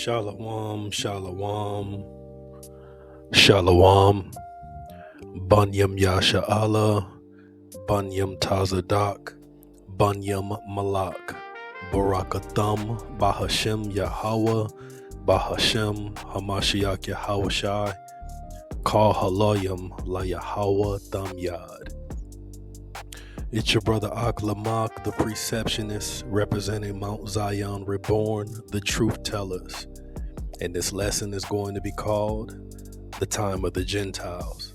Shalom, shalom, shalom, Bunyam Yasha Allah, Bunyam Tazadak, Bunyam Malak, Barakathum, Bahashem Yahweh, Bahashem Hamashiach Yahawashi, Call Haloyam La Yahweh Thum Yad. It's your brother Aklamak, the Preceptionist, representing Mount Zion Reborn, the Truth Tellers. And this lesson is going to be called The Time of the Gentiles.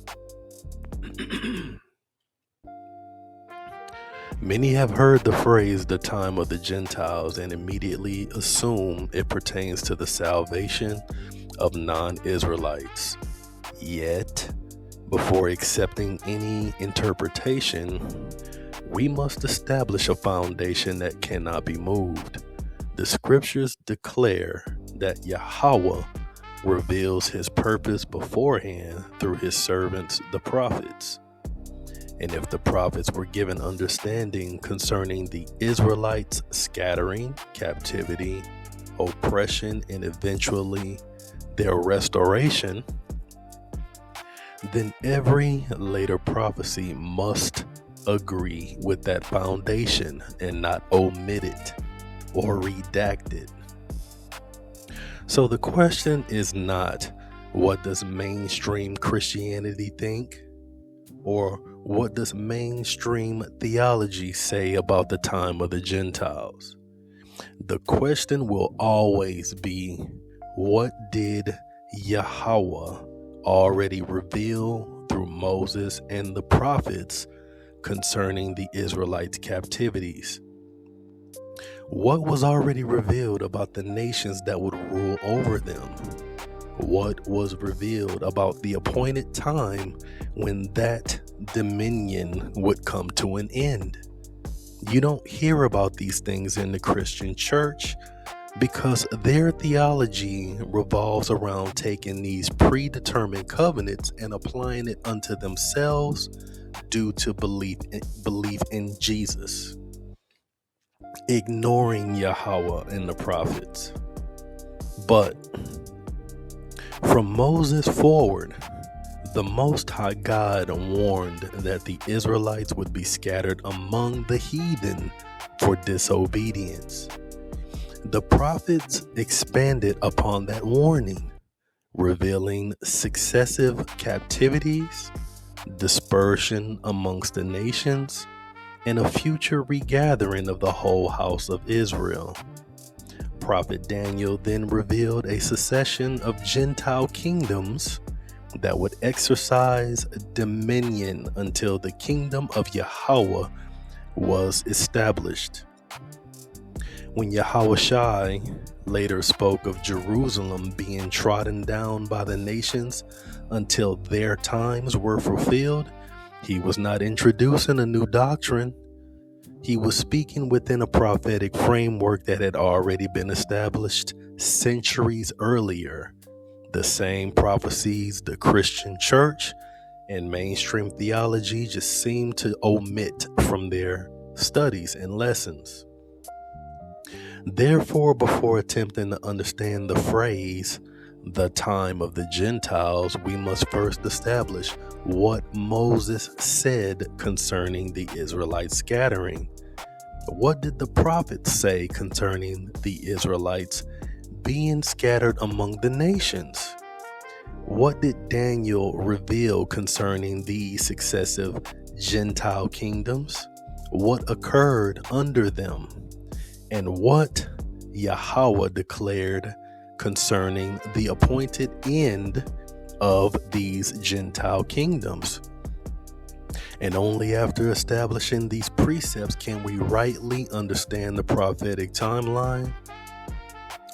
Many have heard the phrase the time of the Gentiles and immediately assume it pertains to the salvation of non-Israelites. Yet, before accepting any interpretation, we must establish a foundation that cannot be moved. The scriptures declare that Yahweh reveals his purpose beforehand through his servants, the prophets. And if the prophets were given understanding concerning the Israelites' scattering, captivity, oppression, and eventually their restoration, then every later prophecy must agree with that foundation and not omit it or redact it. So the question is not, what does mainstream Christianity think? Or what does mainstream theology say about the time of the Gentiles? The question will always be, what did Yahweh already reveal through Moses and the prophets concerning the Israelites' captivities? What was already revealed about the nations that would rule over them? What was revealed about the appointed time when that dominion would come to an end? You don't hear about these things in the Christian church because their theology revolves around taking these predetermined covenants and applying it unto themselves due to belief in Jesus, ignoring Yahweh and the prophets. But from Moses forward, the Most High God warned that the Israelites would be scattered among the heathen for disobedience. The prophets expanded upon that warning, revealing successive captivities, dispersion amongst the nations, and a future regathering of the whole house of Israel. Prophet Daniel then revealed a succession of Gentile kingdoms that would exercise dominion until the kingdom of Yahweh was established. When Yahawashi later spoke of Jerusalem being trodden down by the nations until their times were fulfilled, he was not introducing a new doctrine. He was speaking within a prophetic framework that had already been established centuries earlier. The same prophecies the Christian church and mainstream theology just seem to omit from their studies and lessons. Therefore, before attempting to understand the phrase, the time of the Gentiles, we must first establish what Moses said concerning the Israelite scattering. What did the prophets say concerning the Israelites being scattered among the nations? What did Daniel reveal concerning the successive Gentile kingdoms? What occurred under them? And what Yahweh declared concerning the appointed end of these Gentile kingdoms? And only after establishing these precepts can we rightly understand the prophetic timeline,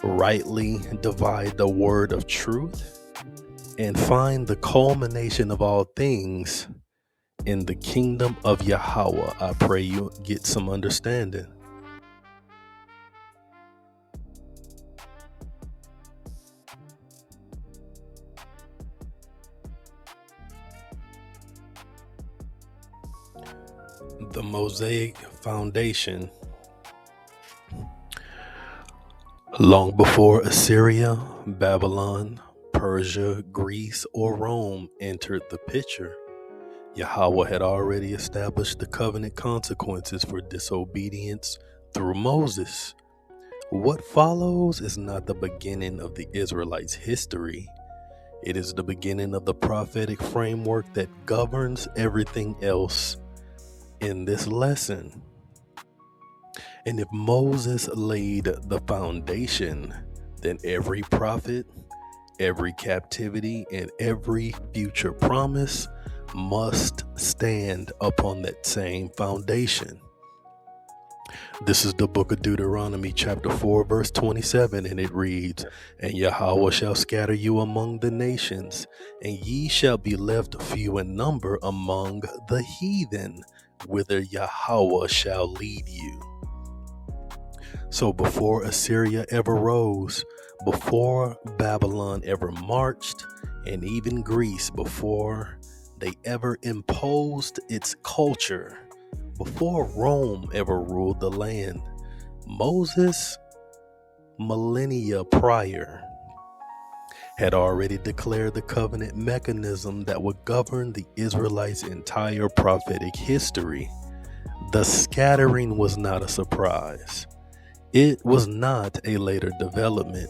rightly divide the word of truth, and find the culmination of all things in the kingdom of Yahweh. I pray you get some understanding. The Mosaic foundation Long before Assyria, Babylon, Persia, Greece, or Rome entered the picture, Yahweh had already established the covenant consequences for disobedience through Moses. What follows is not the beginning of the Israelites' history. It is the beginning of the prophetic framework that governs everything else in this lesson. And if Moses laid the foundation, then every prophet, every captivity, and every future promise must stand upon that same foundation. This is the book of Deuteronomy chapter 4 verse 27, and it reads, "And Yahweh shall scatter you among the nations, and ye shall be left few in number among the heathen, whither Yahweh shall lead you." So before Assyria ever rose, before Babylon ever marched, and even Greece before they ever imposed its culture, before Rome ever ruled the land, Moses, millennia prior, had already declared the covenant mechanism that would govern the Israelites' entire prophetic history. The scattering was not a surprise. It was not a later development.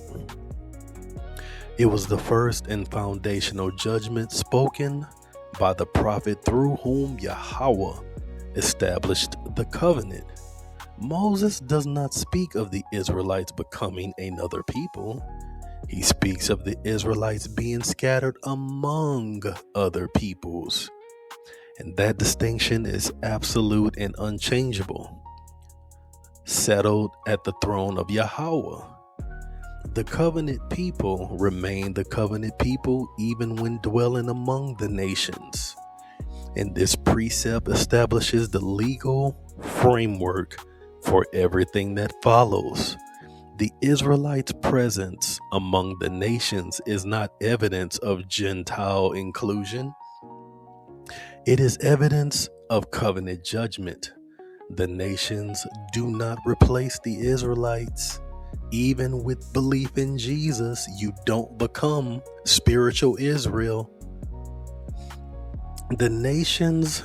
It was the first and foundational judgment spoken by the prophet through whom Yahweh established the covenant. Moses does not speak of the Israelites becoming another people. He speaks of the Israelites being scattered among other peoples. And that distinction is absolute and unchangeable, settled at the throne of Yahweh. The covenant people remain the covenant people even when dwelling among the nations. And this precept establishes the legal framework for everything that follows. The Israelites' presence among the nations is not evidence of Gentile inclusion. It is evidence of covenant judgment. The nations do not replace the Israelites. Even with belief in Jesus, you don't become spiritual Israel. The nations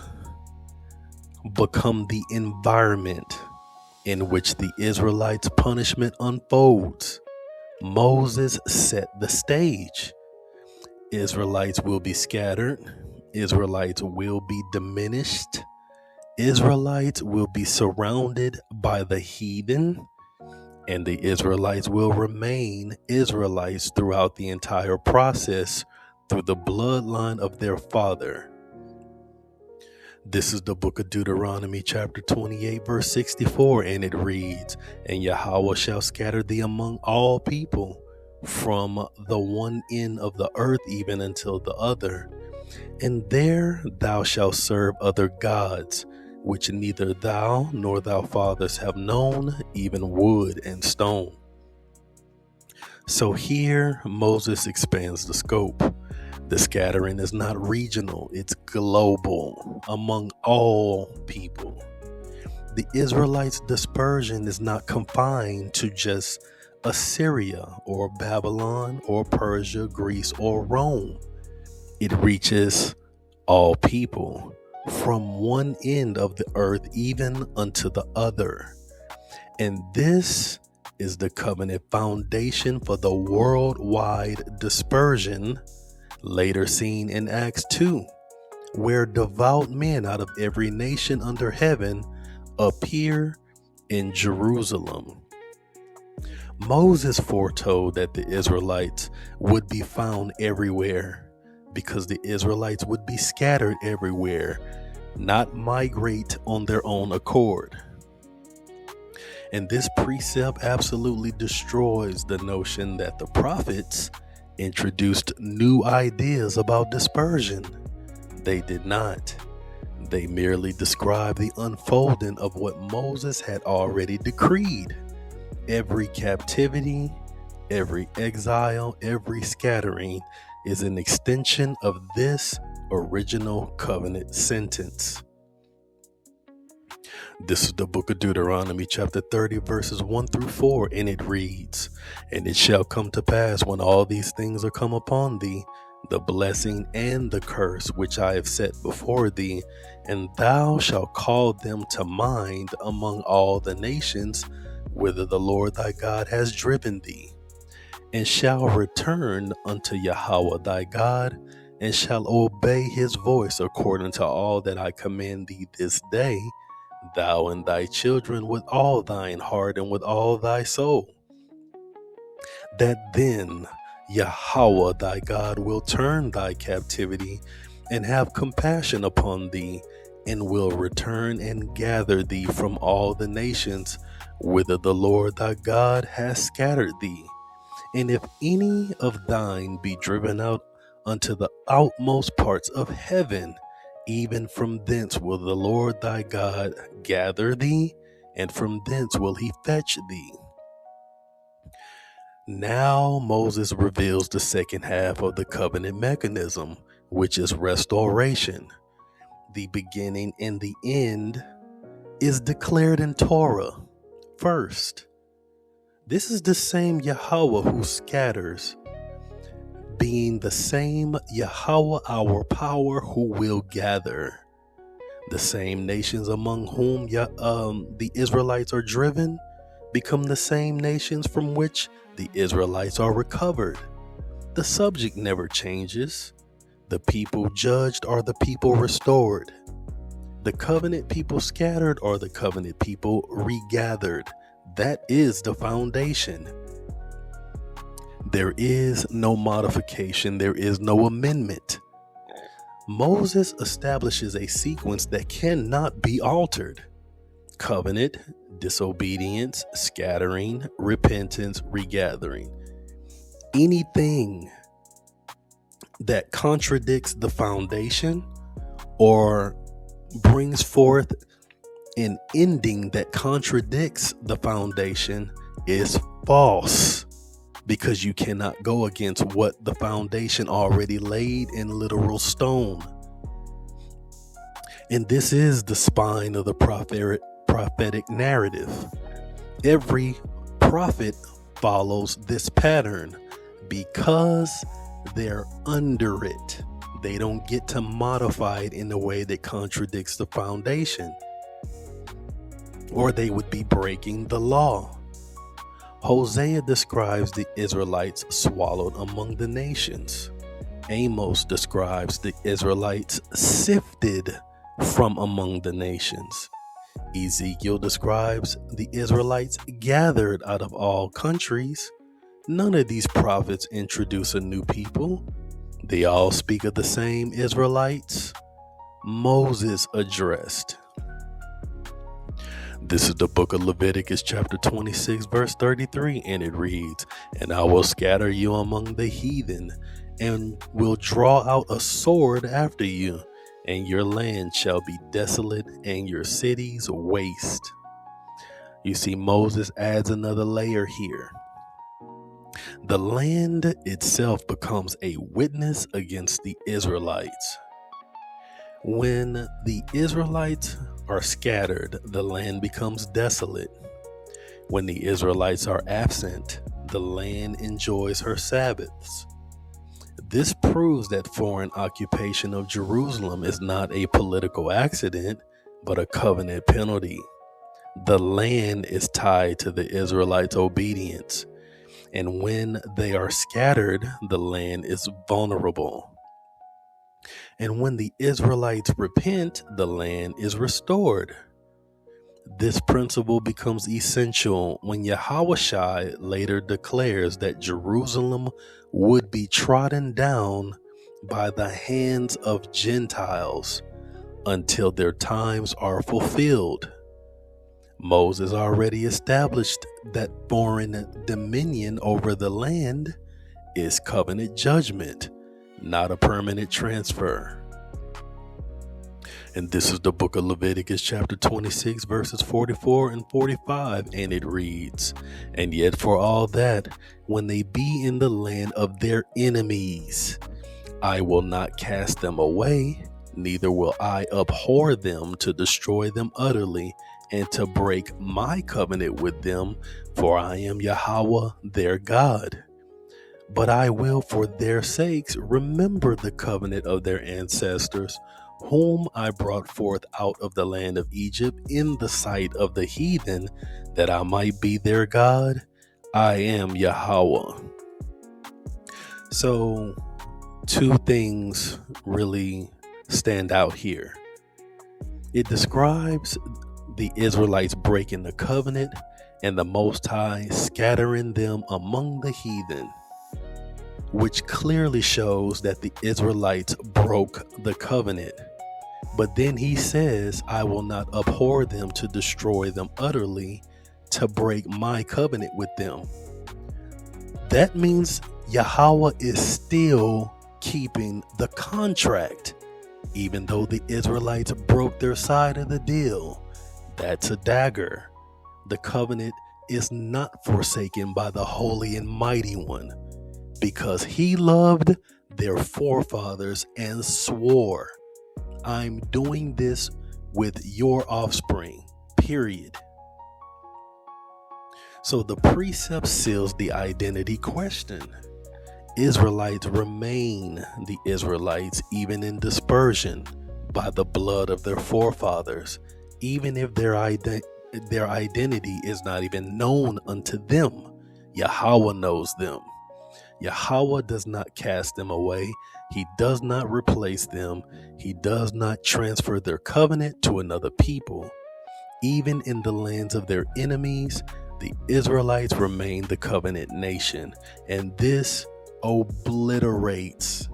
become the environment in which the Israelites' punishment unfolds. Moses set the stage. Israelites will be scattered. Israelites will be diminished. Israelites will be surrounded by the heathen, and the Israelites will remain Israelites throughout the entire process through the bloodline of their father. This is the book of Deuteronomy chapter 28 verse 64, and it reads, "And Yahweh shall scatter thee among all people, from the one end of the earth even until the other. And there thou shalt serve other gods, which neither thou nor thy fathers have known, even wood and stone." So here Moses expands the scope. The scattering is not regional, it's global, among all people. The Israelites' dispersion is not confined to just Assyria or Babylon or Persia, Greece, or Rome. It reaches all people, from one end of the earth even unto the other. And this is the covenant foundation for the worldwide dispersion, later seen in Acts 2, where devout men out of every nation under heaven appear in Jerusalem. Moses foretold that the Israelites would be found everywhere, because the Israelites would be scattered everywhere, not migrate on their own accord. And this precept absolutely destroys the notion that the prophets introduced new ideas about dispersion. They did not. They merely described the unfolding of what Moses had already decreed. Every captivity, every exile, every scattering is an extension of this original covenant sentence. This is the book of Deuteronomy, chapter 30, verses 1 through 4, and it reads, "And it shall come to pass when all these things are come upon thee, the blessing and the curse which I have set before thee, and thou shalt call them to mind among all the nations whither the Lord thy God has driven thee, and shall return unto Yahweh thy God, and shall obey his voice according to all that I command thee this day, thou and thy children with all thine heart and with all thy soul, that then Yahweh thy God will turn thy captivity and have compassion upon thee, and will return and gather thee from all the nations whither the Lord thy God has scattered thee. And if any of thine be driven out unto the outmost parts of heaven, even from thence will the Lord thy God gather thee, and from thence will he fetch thee." Now Moses reveals the second half of the covenant mechanism, which is restoration. The beginning and the end is declared in Torah. First, this is the same Yahweh who scatters, being the same Yahweh our power who will gather. The same nations among whom the Israelites are driven become the same nations from which the Israelites are recovered. The subject never changes. The people judged are the people restored. The covenant people scattered are the covenant people regathered. That is the foundation. There is no modification. There is no amendment. Moses establishes a sequence that cannot be altered: covenant, disobedience, scattering, repentance, regathering. Anything that contradicts the foundation or brings forth an ending that contradicts the foundation is false, because you cannot go against what the foundation already laid in literal stone. And this is the spine of the prophetic narrative. Every prophet follows this pattern because they're under it. They don't get to modify it in a way that contradicts the foundation, or they would be breaking the law. Hosea describes the Israelites swallowed among the nations. Amos describes the Israelites sifted from among the nations. Ezekiel describes the Israelites gathered out of all countries. None of these prophets introduce a new people. They all speak of the same Israelites Moses addressed. This is the book of Leviticus, chapter 26, verse 33, and it reads, "And I will scatter you among the heathen, and will draw out a sword after you, and your land shall be desolate, and your cities waste." You see, Moses adds another layer here. The land itself becomes a witness against the Israelites. When the Israelites are scattered, the land becomes desolate. When the Israelites are absent, the land enjoys her Sabbaths. This proves that foreign occupation of Jerusalem is not a political accident, but a covenant penalty. The land is tied to the Israelites' obedience, and when they are scattered, the land is vulnerable. And when the Israelites repent, the land is restored. This principle becomes essential when Yahawashi later declares that Jerusalem would be trodden down by the hands of Gentiles until their times are fulfilled. Moses already established that foreign dominion over the land is covenant judgment, not a permanent transfer. And this is the book of Leviticus, chapter 26, verses 44 and 45, and it reads, "And yet for all that, when they be in the land of their enemies, I will not cast them away, neither will I abhor them to destroy them utterly, and to break my covenant with them, for I am Yahweh their God. But I will for their sakes remember the covenant of their ancestors, whom I brought forth out of the land of Egypt in the sight of the heathen, that I might be their God. I am Yahweh. So, two things really stand out here. It describes the Israelites breaking the covenant and the Most High scattering them among the heathen, which clearly shows that the Israelites broke the covenant. But then he says, I will not abhor them to destroy them utterly, to break my covenant with them. That means Yahweh is still keeping the contract, even though the Israelites broke their side of the deal. That's a dagger. The covenant is not forsaken by the Holy and Mighty One, because he loved their forefathers and swore, I'm doing this with your offspring, period. So the precept seals the identity question. Israelites remain the Israelites even in dispersion by the blood of their forefathers, even if their identity is not even known unto them. Yahweh knows them. Yahweh does not cast them away. He does not replace them. He does not transfer their covenant to another people. Even in the lands of their enemies, the Israelites remain the covenant nation, and this obliterates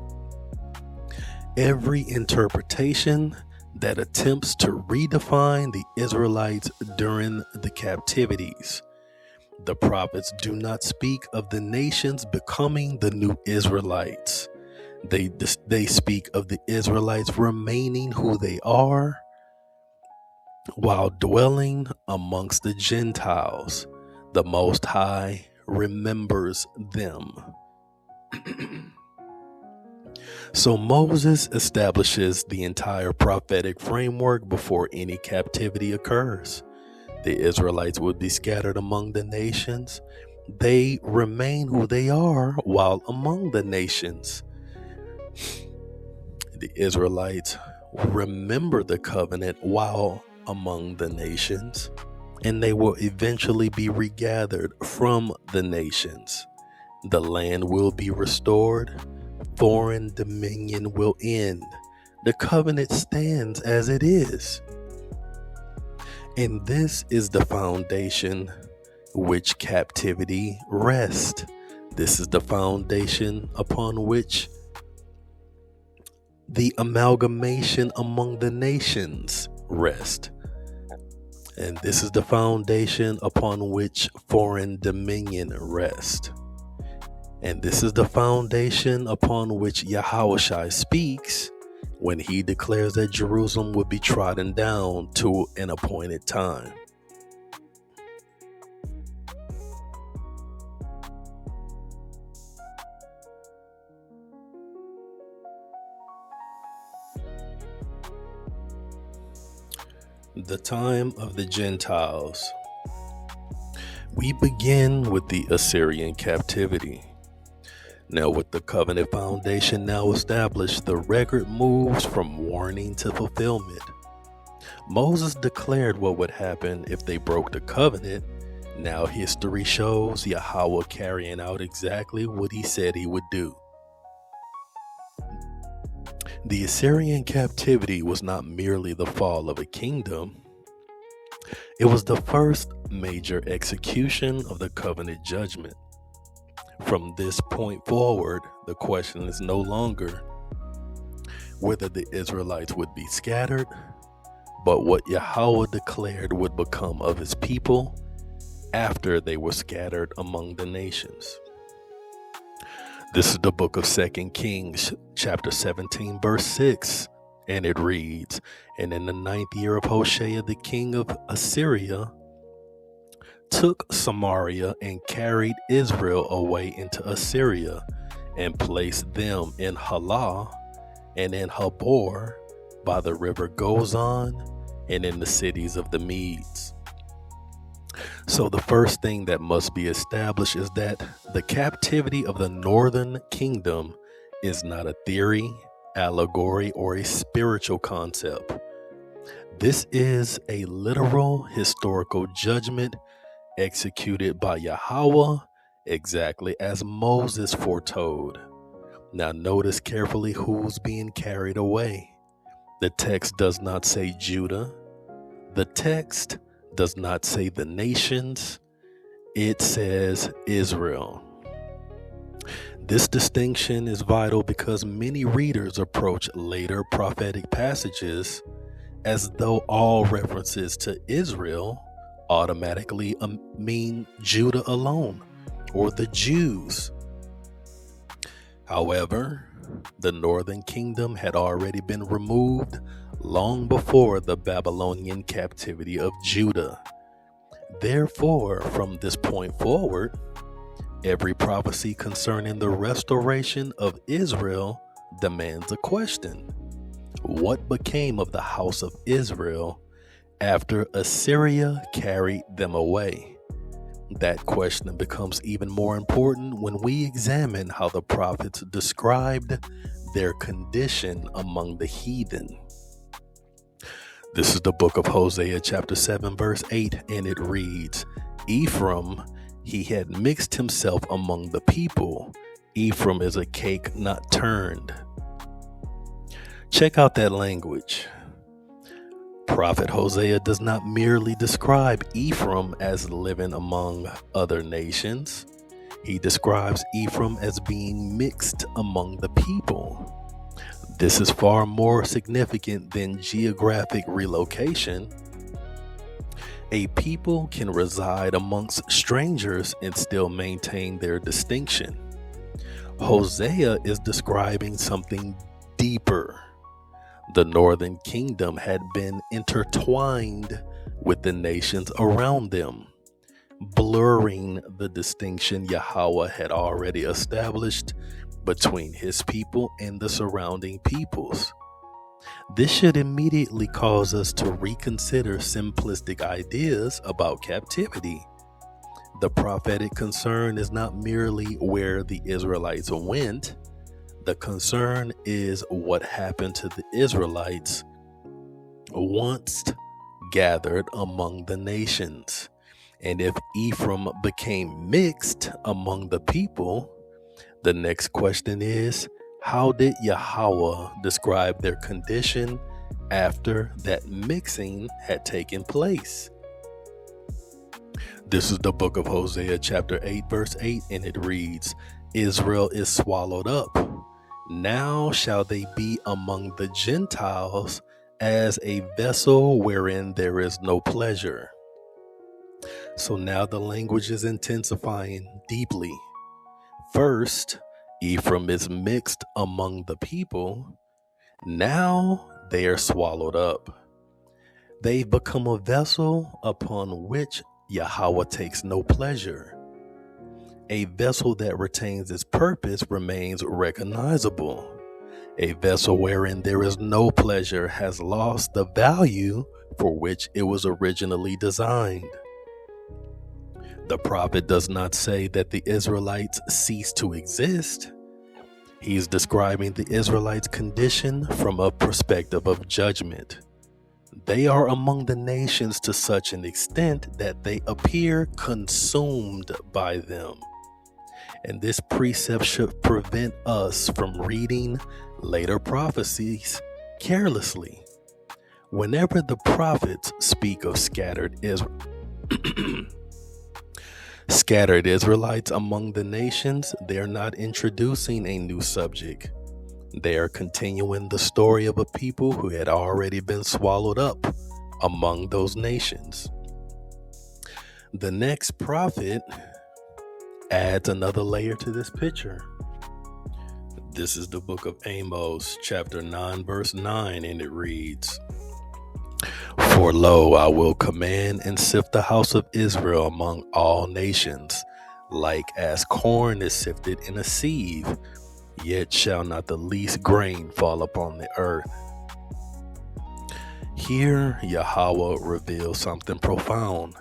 every interpretation that attempts to redefine the Israelites during the captivities. The prophets do not speak of the nations becoming the new Israelites. They speak of the Israelites remaining who they are while dwelling amongst the Gentiles. The Most High remembers them. So Moses establishes the entire prophetic framework before any captivity occurs. The Israelites would be scattered among the nations. They remain who they are while among the nations. The Israelites remember the covenant while among the nations, and they will eventually be regathered from the nations. The land will be restored. Foreign dominion will end. The covenant stands as it is. And this is the foundation which captivity rests. This is the foundation upon which the amalgamation among the nations rest. And this is the foundation upon which foreign dominion rests. And this is the foundation upon which Yahawashi speaks when he declares that Jerusalem would be trodden down to an appointed time. The time of the Gentiles. We begin with the Assyrian captivity. Now, with the covenant foundation now established, the record moves from warning to fulfillment. Moses declared what would happen if they broke the covenant. Now history shows Yahweh carrying out exactly what he said he would do. The Assyrian captivity was not merely the fall of a kingdom. It was the first major execution of the covenant judgment. From this point forward, the question is no longer whether the Israelites would be scattered, but what Yahweh declared would become of his people after they were scattered among the nations. This is the book of 2 Kings, chapter 17, verse 6, and it reads, And in the 9th year of Hoshea, the king of Assyria took Samaria and carried Israel away into Assyria and placed them in Halah and in Habor by the river Gozan and in the cities of the Medes. So the first thing that must be established is that the captivity of the northern kingdom is not a theory, allegory, or a spiritual concept. This is a literal historical judgment executed by Yahweh exactly as Moses foretold. Now notice carefully who's being carried away. The text does not say Judah. The text does not say the nations. It says Israel. This distinction is vital because many readers approach later prophetic passages as though all references to Israel automatically mean Judah alone or the Jews. However, the northern kingdom had already been removed long before the Babylonian captivity of Judah. Therefore, from this point forward, every prophecy concerning the restoration of Israel demands a question. What became of the house of Israel after Assyria carried them away? That question becomes even more important when we examine how the prophets described their condition among the heathen. This is the book of Hosea chapter 7 verse 8, and it reads, Ephraim, he had mixed himself among the people. Ephraim is a cake not turned. Check out that language. Prophet Hosea does not merely describe Ephraim as living among other nations. He describes Ephraim as being mixed among the people. This is far more significant than geographic relocation. A people can reside amongst strangers and still maintain their distinction. Hosea is describing something deeper. The northern kingdom had been intertwined with the nations around them, blurring the distinction Yahweh had already established between his people and the surrounding peoples. This should immediately cause us to reconsider simplistic ideas about captivity. The prophetic concern is not merely where the Israelites went. The concern is what happened to the Israelites once gathered among the nations. And if Ephraim became mixed among the people, the next question is, how did Yahweh describe their condition after that mixing had taken place? This is the book of Hosea chapter 8 verse 8, and it reads, Israel is swallowed up. Now shall they be among the Gentiles as a vessel wherein there is no pleasure. So now the language is intensifying deeply. First, Ephraim is mixed among the people. Now they are swallowed up. They've become a vessel upon which Yahweh takes no pleasure. A vessel that retains its purpose remains recognizable. A vessel wherein there is no pleasure has lost the value for which it was originally designed. The prophet does not say that the Israelites cease to exist. He's describing the Israelites' condition from a perspective of judgment. They are among the nations to such an extent that they appear consumed by them. And this precept should prevent us from reading later prophecies carelessly. Whenever the prophets speak of scattered Israelites among the nations, they're not introducing a new subject. They are continuing the story of a people who had already been swallowed up among those nations. The next prophet adds another layer to this picture. This is the book of Amos, chapter 9, verse 9, and it reads, For lo, I will command and sift the house of Israel among all nations, like as corn is sifted in a sieve, yet shall not the least grain fall upon the earth. Here, Yahweh reveals something profound.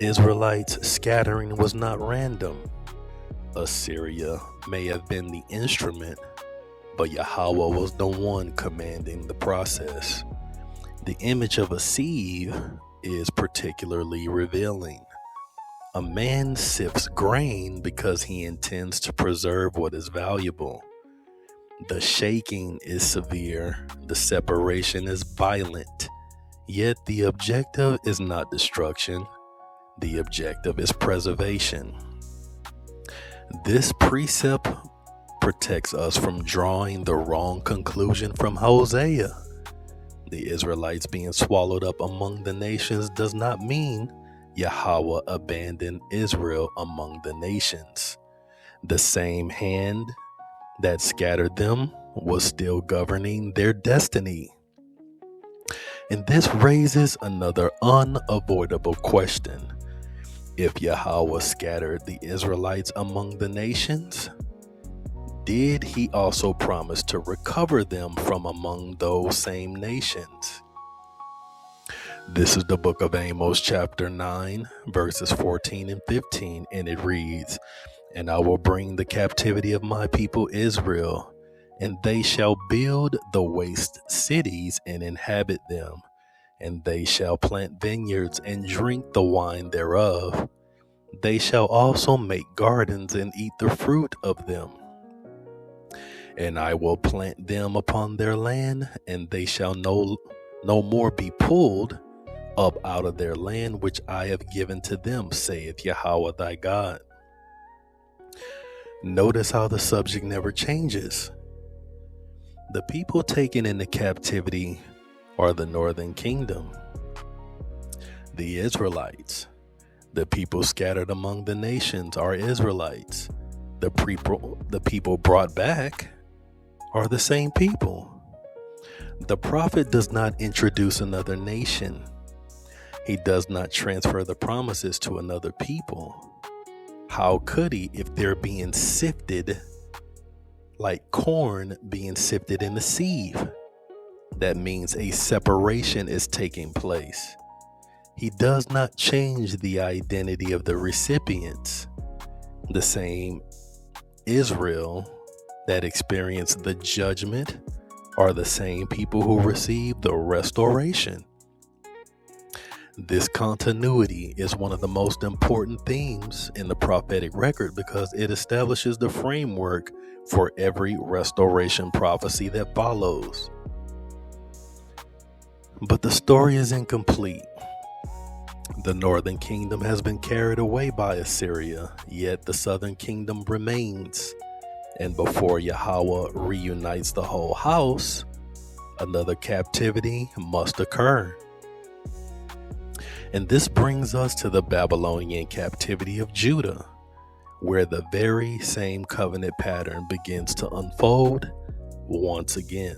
Israelites' scattering was not random. Assyria may have been the instrument, but Yahweh was the one commanding the process. The image of a sieve is particularly revealing. A man sifts grain because he intends to preserve what is valuable. The shaking is severe, the separation is violent, yet the objective is not destruction, the objective is preservation. This precept protects us from drawing the wrong conclusion from Hosea. The Israelites being swallowed up among the nations does not mean Yahweh abandoned Israel among the nations. The same hand that scattered them was still governing their destiny. And this raises another unavoidable question. If Yahweh scattered the Israelites among the nations, did he also promise to recover them from among those same nations? This is the book of Amos chapter 9, verses 14 and 15, and it reads, "And I will bring the captivity of my people Israel, and they shall build the waste cities and inhabit them, and they shall plant vineyards and drink the wine thereof. They shall also make gardens and eat the fruit of them. And I will plant them upon their land, and they shall no more be pulled up out of their land which I have given to them, saith Yahweh thy God." Notice how the subject never changes. The people taken into captivity are the northern kingdom, the Israelites. The people scattered among the nations are Israelites. The people brought back are the same people. The prophet does not introduce another nation. He does not transfer the promises to another people. How could he if they're being sifted like corn being sifted in a sieve? That means a separation is taking place. He does not change the identity of the recipients. The same Israel that experienced the judgment are the same people who received the restoration. This continuity is one of the most important themes in the prophetic record because it establishes the framework for every restoration prophecy that follows. But the story is incomplete. The northern kingdom has been carried away by Assyria, yet the southern kingdom remains. And before Yahweh reunites the whole house, another captivity must occur. And this brings us to the Babylonian captivity of Judah, where the very same covenant pattern begins to unfold once again.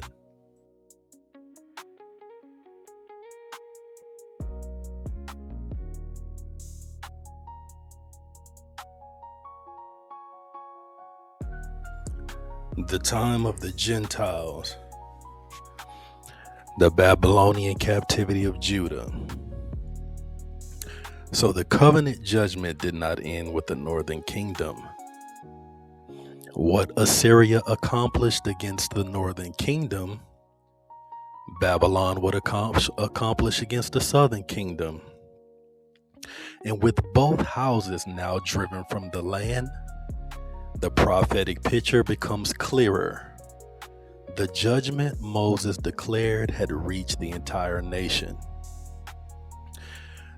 The time of the Gentiles. The Babylonian captivity of Judah. So the covenant judgment did not end with the northern kingdom. What Assyria accomplished against the northern kingdom, Babylon would accomplish against the southern kingdom. And with both houses now driven from the land, the prophetic picture becomes clearer. The judgment Moses declared had reached the entire nation.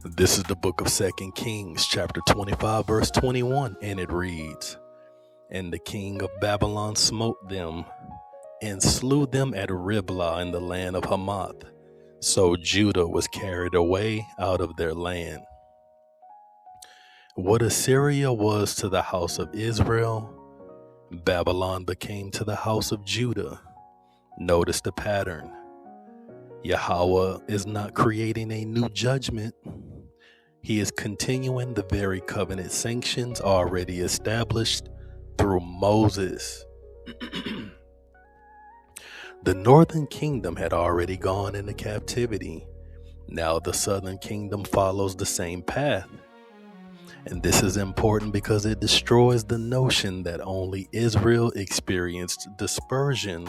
This is the book of 2 Kings, chapter 25, verse 21, and it reads, "And the king of Babylon smote them, and slew them at Riblah in the land of Hamath. So Judah was carried away out of their land." What Assyria was to the house of Israel, Babylon became to the house of Judah. Notice the pattern. Yahweh is not creating a new judgment. He is continuing the very covenant sanctions already established through Moses. The northern kingdom had already gone into captivity. Now the southern kingdom follows the same path. And this is important because it destroys the notion that only Israel experienced dispersion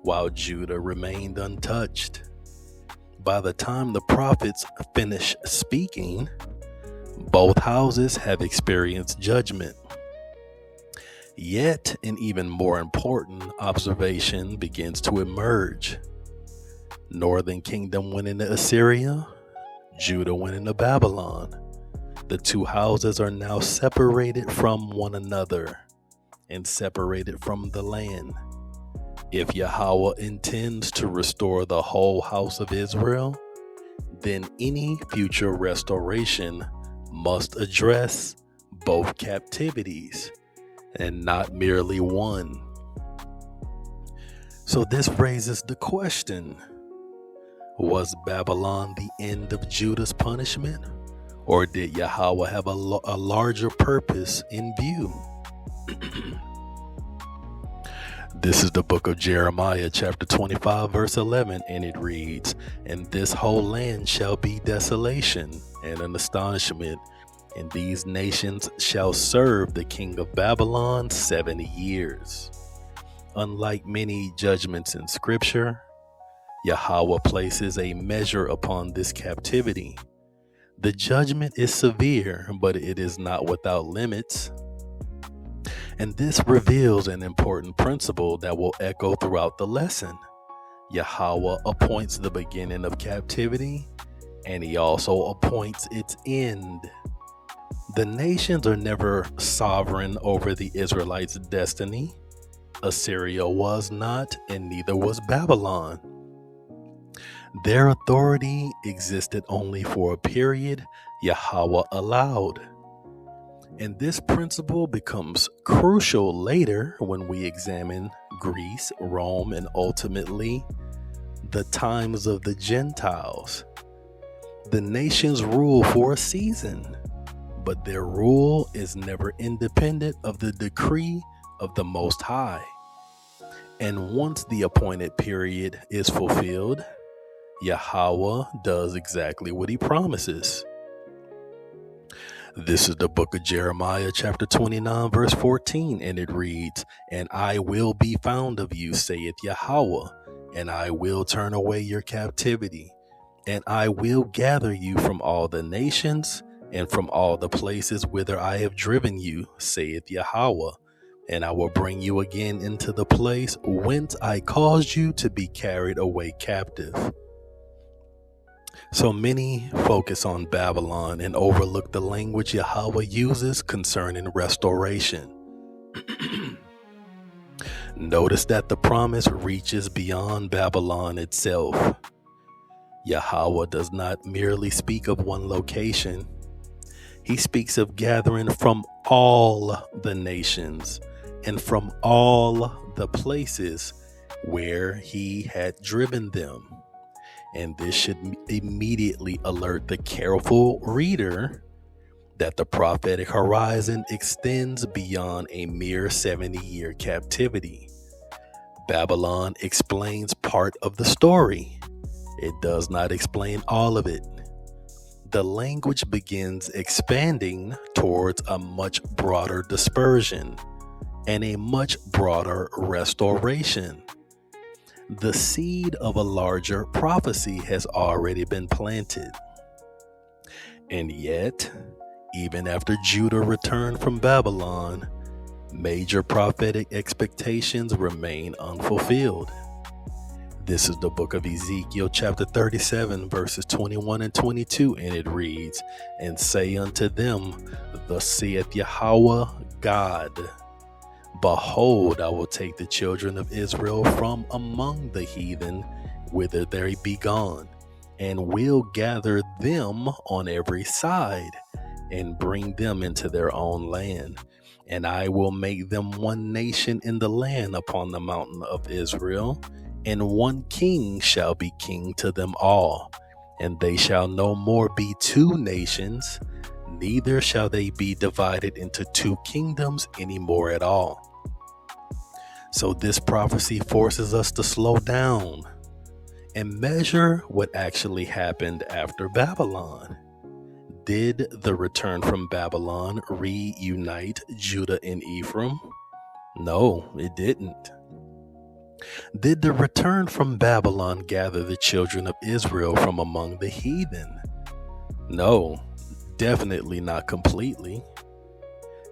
while Judah remained untouched. By the time the prophets finish speaking, both houses have experienced judgment. Yet, an even more important observation begins to emerge. Northern kingdom went into Assyria, Judah went into Babylon. The two houses are now separated from one another and separated from the land. If Yahweh intends to restore the whole house of Israel, then any future restoration must address both captivities and not merely one. So this raises the question, was Babylon the end of Judah's punishment? Or did Yahweh have a larger purpose in view? This is the book of Jeremiah, chapter 25, verse 11, and it reads, "And this whole land shall be desolation and an astonishment, and these nations shall serve the king of Babylon 70 years. Unlike many judgments in scripture, Yahweh places a measure upon this captivity. The judgment is severe, but it is not without limits. And this reveals an important principle that will echo throughout the lesson. Yahweh appoints the beginning of captivity, and he also appoints its end. The nations are never sovereign over the Israelites' destiny. Assyria was not, and neither was Babylon. Their authority existed only for a period Yahweh allowed. And this principle becomes crucial later when we examine Greece, Rome, and ultimately the times of the Gentiles. The nations rule for a season, but their rule is never independent of the decree of the Most High. And once the appointed period is fulfilled, Yahweh does exactly what he promises. This is the book of Jeremiah, chapter 29, verse 14, and it reads, "And I will be found of you, saith Yahweh, and I will turn away your captivity, and I will gather you from all the nations and from all the places whither I have driven you, saith Yahweh, and I will bring you again into the place whence I caused you to be carried away captive." So many focus on Babylon and overlook the language Yahweh uses concerning restoration. Notice that the promise reaches beyond Babylon itself. Yahweh does not merely speak of one location. He speaks of gathering from all the nations and from all the places where he had driven them. And this should immediately alert the careful reader that the prophetic horizon extends beyond a mere 70-year captivity. Babylon explains part of the story. It does not explain all of it. The language begins expanding towards a much broader dispersion and a much broader restoration. The seed of a larger prophecy has already been planted. And yet, even after Judah returned from Babylon, major prophetic expectations remain unfulfilled. This is the book of Ezekiel, chapter 37, verses 21 and 22, and it reads, "And say unto them, Thus saith Yahweh God, Behold, I will take the children of Israel from among the heathen, whither they be gone, and will gather them on every side, and bring them into their own land. And I will make them one nation in the land upon the mountain of Israel, and one king shall be king to them all. And they shall no more be two nations, neither shall they be divided into two kingdoms any more at all." So this prophecy forces us to slow down and measure what actually happened after Babylon. Did the return from Babylon reunite Judah and Ephraim? No, it didn't. Did the return from Babylon gather the children of Israel from among the heathen? No, definitely not completely.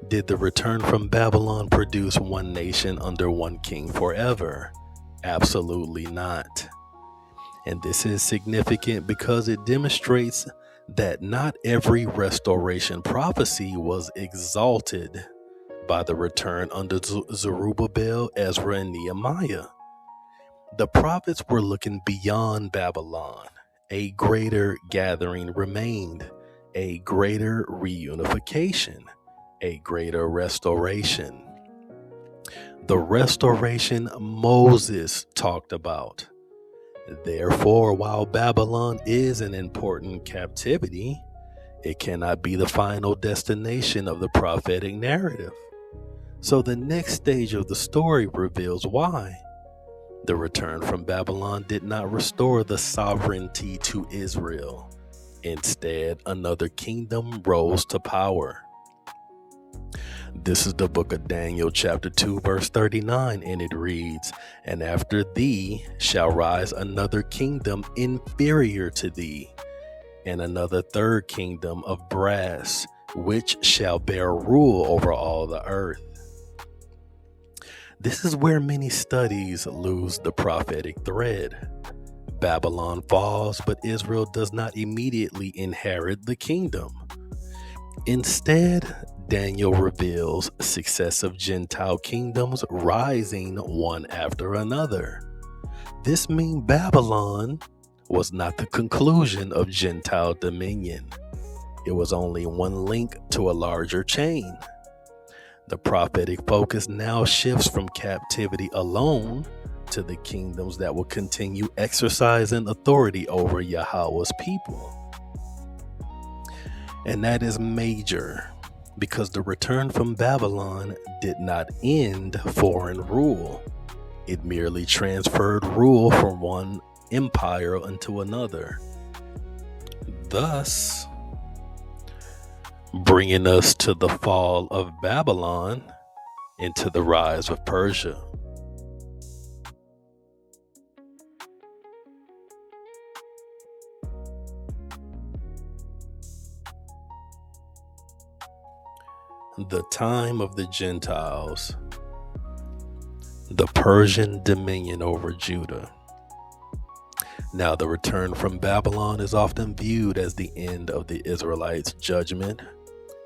Did the return from Babylon produce one nation under one king forever? Absolutely not. And this is significant because it demonstrates that not every restoration prophecy was exalted by the return under Zerubbabel, Ezra, and Nehemiah. The prophets were looking beyond Babylon. A greater gathering remained, a greater reunification, a greater restoration. The restoration Moses talked about. Therefore, while Babylon is an important captivity, it cannot be the final destination of the prophetic narrative. So the next stage of the story reveals why. The return from Babylon did not restore the sovereignty to Israel. Instead, another kingdom rose to power. This is the book of Daniel chapter 2 verse 39, and it reads, "And after thee shall rise another kingdom inferior to thee, and another third kingdom of brass, which shall bear rule over all the earth." This is where many studies lose the prophetic thread. Babylon falls, but Israel does not immediately inherit the kingdom. Instead, Daniel reveals successive Gentile kingdoms rising one after another. This means Babylon was not the conclusion of Gentile dominion. It was only one link to a larger chain. The prophetic focus now shifts from captivity alone to the kingdoms that will continue exercising authority over Yahweh's people. And that is major, because the return from Babylon did not end foreign rule. It merely transferred rule from one empire into another, thus bringing us to the fall of Babylon into the rise of Persia. The time of the Gentiles, the Persian dominion over Judah. Now, the return from Babylon is often viewed as the end of the Israelites' judgment,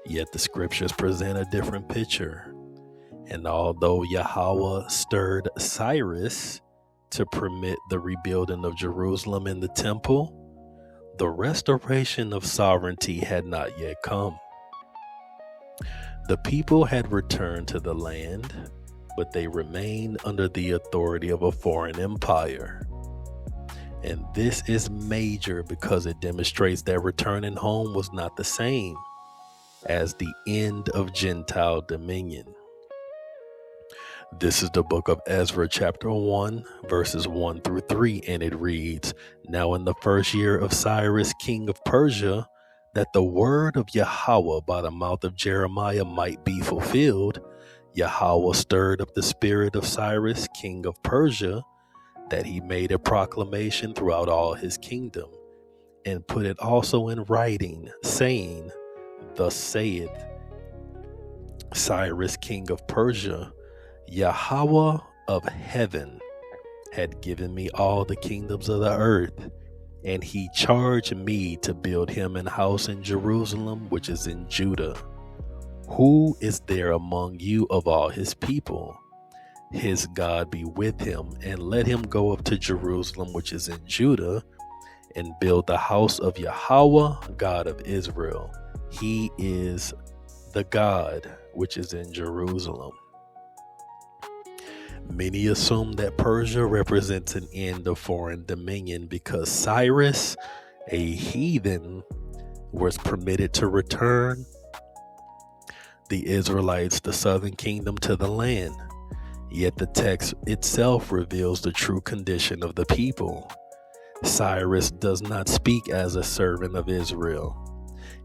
yet the scriptures present a different picture. And although Yahweh stirred Cyrus to permit the rebuilding of Jerusalem and the temple, the restoration of sovereignty had not yet come. The people had returned to the land, but they remained under the authority of a foreign empire. And this is major because it demonstrates that returning home was not the same as the end of Gentile dominion. This is the book of Ezra chapter 1 verses 1 through 3, and it reads, "Now in the first year of Cyrus king of Persia, that the word of Yahweh by the mouth of Jeremiah might be fulfilled, Yahweh stirred up the spirit of Cyrus king of Persia, that he made a proclamation throughout all his kingdom, and put it also in writing, saying, Thus saith Cyrus king of Persia, Yahweh of heaven had given me all the kingdoms of the earth, and he charged me to build him an house in Jerusalem, which is in Judah. Who is there among you of all his people? His God be with him, and let him go up to Jerusalem, which is in Judah, and build the house of Yahweh, God of Israel. He is the God which is in Jerusalem." Many assume that Persia represents an end of foreign dominion because Cyrus, a heathen, was permitted to return the Israelites, the southern kingdom, to the land. Yet the text itself reveals the true condition of the people. Cyrus does not speak as a servant of Israel.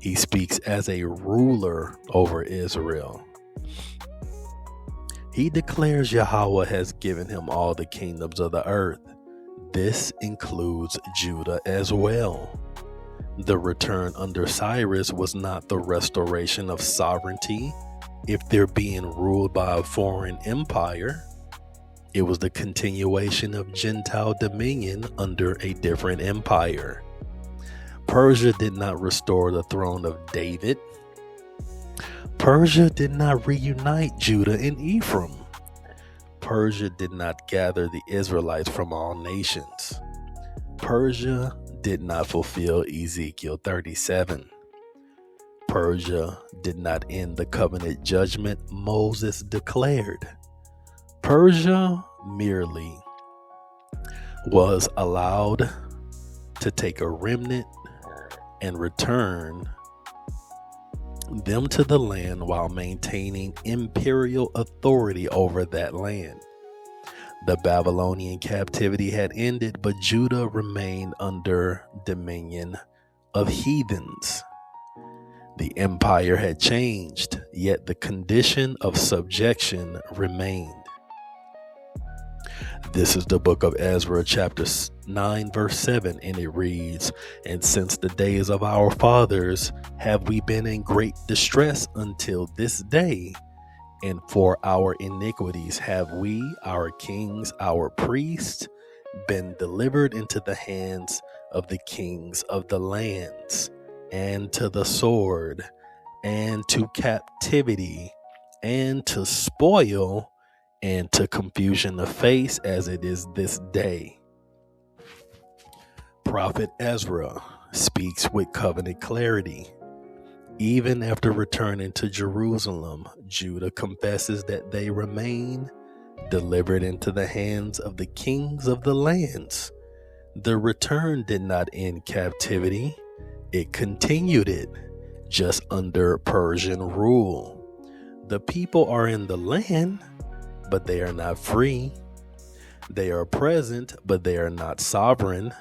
He speaks as a ruler over Israel. He declares Yahweh has given him all the kingdoms of the earth. This includes Judah as well. The return under Cyrus was not the restoration of sovereignty if they're being ruled by a foreign empire. It was the continuation of Gentile dominion under a different empire. Persia did not restore the throne of David. Persia did not reunite Judah and Ephraim. Persia did not gather the Israelites from all nations. Persia did not fulfill Ezekiel 37. Persia did not end the covenant judgment Moses declared. Persia merely was allowed to take a remnant and return them to the land while maintaining imperial authority over that land. The Babylonian captivity had ended, but Judah remained under dominion of heathens. The empire had changed, yet the condition of subjection remained. This is the book of Ezra, chapter 9, verse 7, and it reads, "And since the days of our fathers have we been in great distress until this day, and for our iniquities have we, our kings, our priests, been delivered into the hands of the kings of the lands, and to the sword, and to captivity, and to spoil, and to confusion of face, as it is this day." Prophet Ezra speaks with covenant clarity. Even after returning to Jerusalem, Judah confesses that they remain delivered into the hands of the kings of the lands. The return did not end captivity, it continued it, just under Persian rule. The people are in the land, but they are not free. They are present, but they are not sovereign.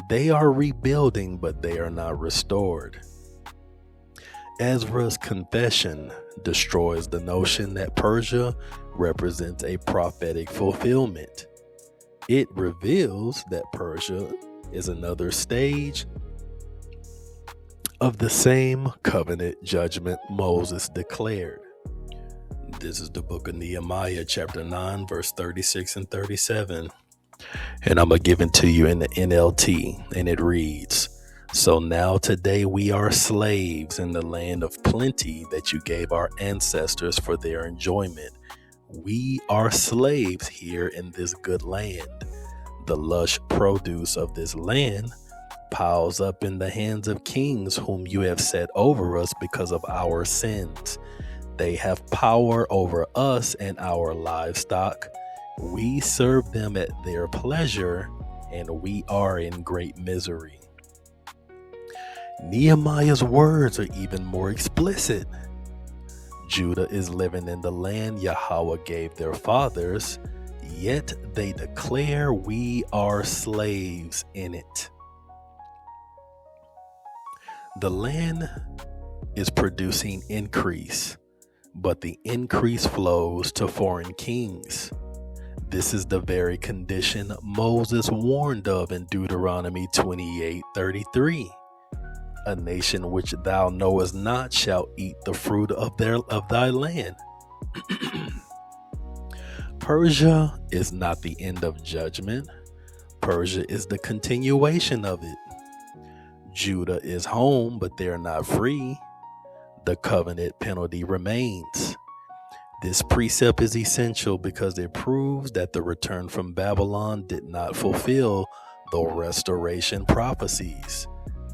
They are rebuilding, but they are not restored. Ezra's confession destroys the notion that Persia represents a prophetic fulfillment. It reveals that Persia is another stage of the same covenant judgment Moses declared. This is the book of Nehemiah, chapter 9, verse 36 and 37. And I'm going to give it to you in the NLT, and it reads, "So now today we are slaves in the land of plenty that you gave our ancestors for their enjoyment. We are slaves here in this good land. The lush produce of this land piles up in the hands of kings whom you have set over us because of our sins. They have power over us and our livestock. We serve them at their pleasure, and we are in great misery." Nehemiah's words are even more explicit. Judah is living in the land Yahweh gave their fathers, yet they declare we are slaves in it. The land is producing increase, but the increase flows to foreign kings. This is the very condition Moses warned of in Deuteronomy 28:33. "A nation which thou knowest not shall eat the fruit of thy land." Persia is not the end of judgment. Persia is the continuation of it. Judah is home, but they're not free. The covenant penalty remains. This precept is essential because it proves that the return from Babylon did not fulfill the restoration prophecies.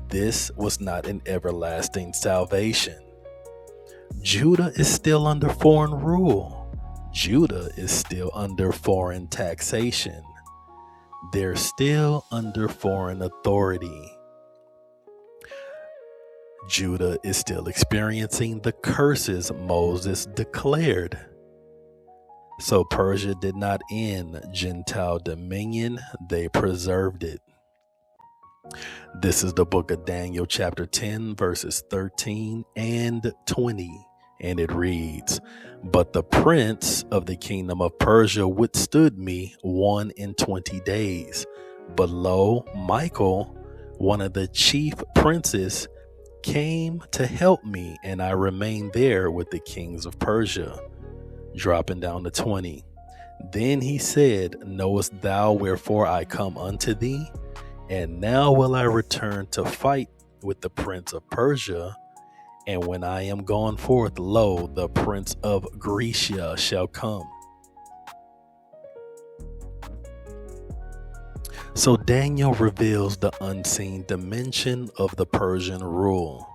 This was not an everlasting salvation. Judah is still under foreign rule. Judah is still under foreign taxation. They're still under foreign authority. Judah is still experiencing the curses Moses declared. So Persia did not end Gentile dominion, they preserved it. This is the book of Daniel chapter 10 verses 13 and 20, and it reads, "But the prince of the kingdom of Persia withstood me 21 days. But lo, Michael, one of the chief princes, came to help me, and I remained there with the kings of Persia." Dropping down to 20. "Then he said, Knowest thou wherefore I come unto thee? And now will I return to fight with the prince of Persia. And when I am gone forth, lo, the prince of Grecia shall come." So Daniel reveals the unseen dimension of the Persian rule.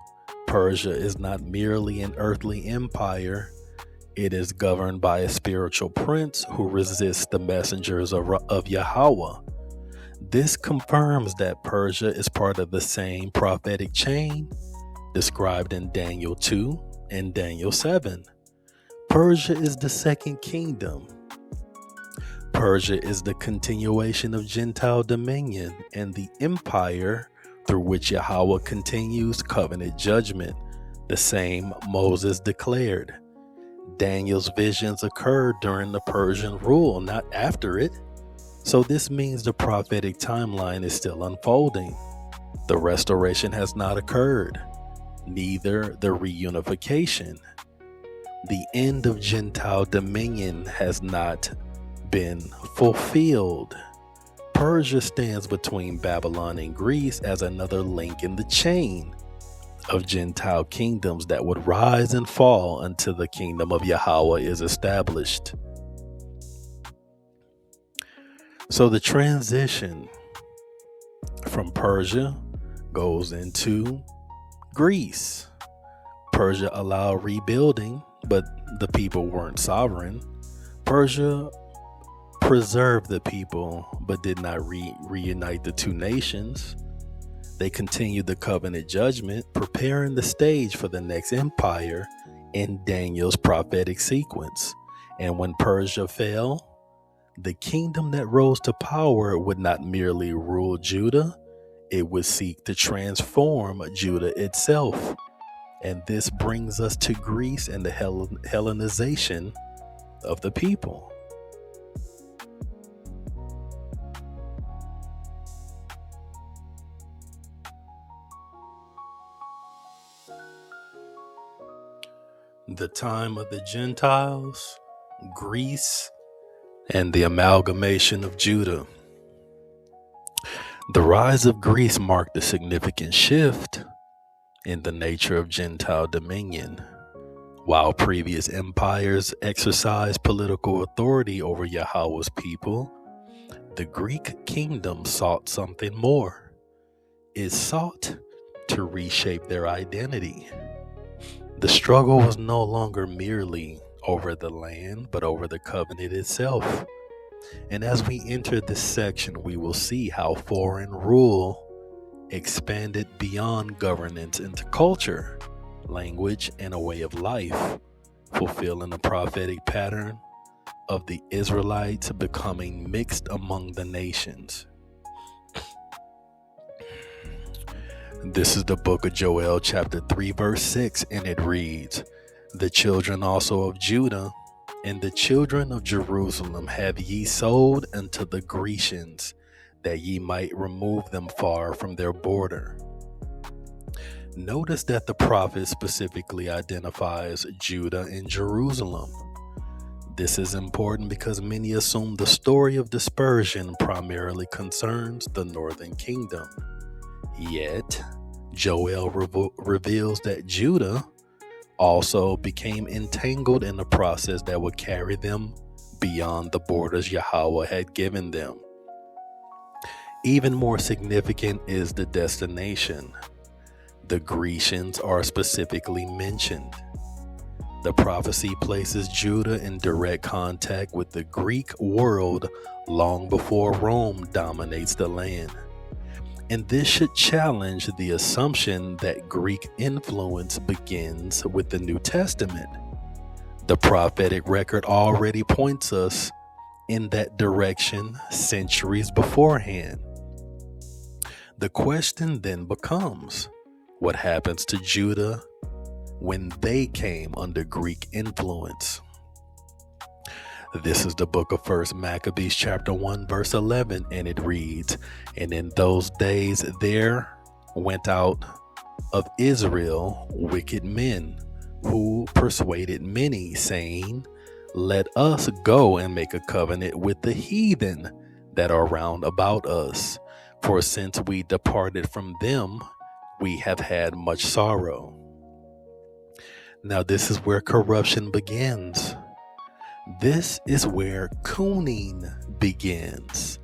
Persia is not merely an earthly empire. It is governed by a spiritual prince who resists the messengers of Yahweh. This confirms that Persia is part of the same prophetic chain described in Daniel 2 and Daniel 7. Persia is the second kingdom. Persia is the continuation of Gentile dominion and the empire through which Yahweh continues covenant judgment, the same Moses declared. Daniel's visions occurred during the Persian rule, not after it. So this means the prophetic timeline is still unfolding. The restoration has not occurred, neither the reunification. The end of Gentile dominion has not been fulfilled. Persia stands between Babylon and Greece as another link in the chain of Gentile kingdoms that would rise and fall until the kingdom of Yahweh is established. So the transition from Persia goes into Greece. Persia allowed rebuilding, but the people weren't sovereign. Persia preserved the people, but did not reunite the two nations. They continued the covenant judgment, preparing the stage for the next empire in Daniel's prophetic sequence. And when Persia fell, the kingdom that rose to power would not merely rule Judah, it would seek to transform Judah itself. And this brings us to Greece and the Hellenization of the people. The time of the Gentiles, Greece, and the amalgamation of Judah. The rise of Greece marked a significant shift in the nature of Gentile dominion. While previous empires exercised political authority over Yahweh's people, the Greek kingdom sought something more. It sought to reshape their identity. The struggle was no longer merely over the land, but over the covenant itself. And as we enter this section, we will see how foreign rule expanded beyond governance into culture, language, and a way of life, fulfilling the prophetic pattern of the Israelites becoming mixed among the nations. This is the book of Joel chapter 3 verse 6, and it reads, "The children also of Judah and the children of Jerusalem have ye sold unto the Grecians, that ye might remove them far from their border." Notice that the prophet specifically identifies Judah and Jerusalem. This is important because many assume the story of dispersion primarily concerns the northern kingdom. Yet, Joel reveals that Judah also became entangled in a process that would carry them beyond the borders Yahweh had given them. Even more significant is the destination. The Grecians are specifically mentioned. The prophecy places Judah in direct contact with the Greek world long before Rome dominates the land. And this should challenge the assumption that Greek influence begins with the New Testament. The prophetic record already points us in that direction centuries beforehand. The question then becomes, what happens to Judah when they came under Greek influence? This is the book of 1 Maccabees chapter 1 verse 11, and it reads, "And in those days there went out of Israel wicked men, who persuaded many, saying, Let us go and make a covenant with the heathen that are round about us. For since we departed from them, we have had much sorrow." Now this is where corruption begins. This is where cooning begins.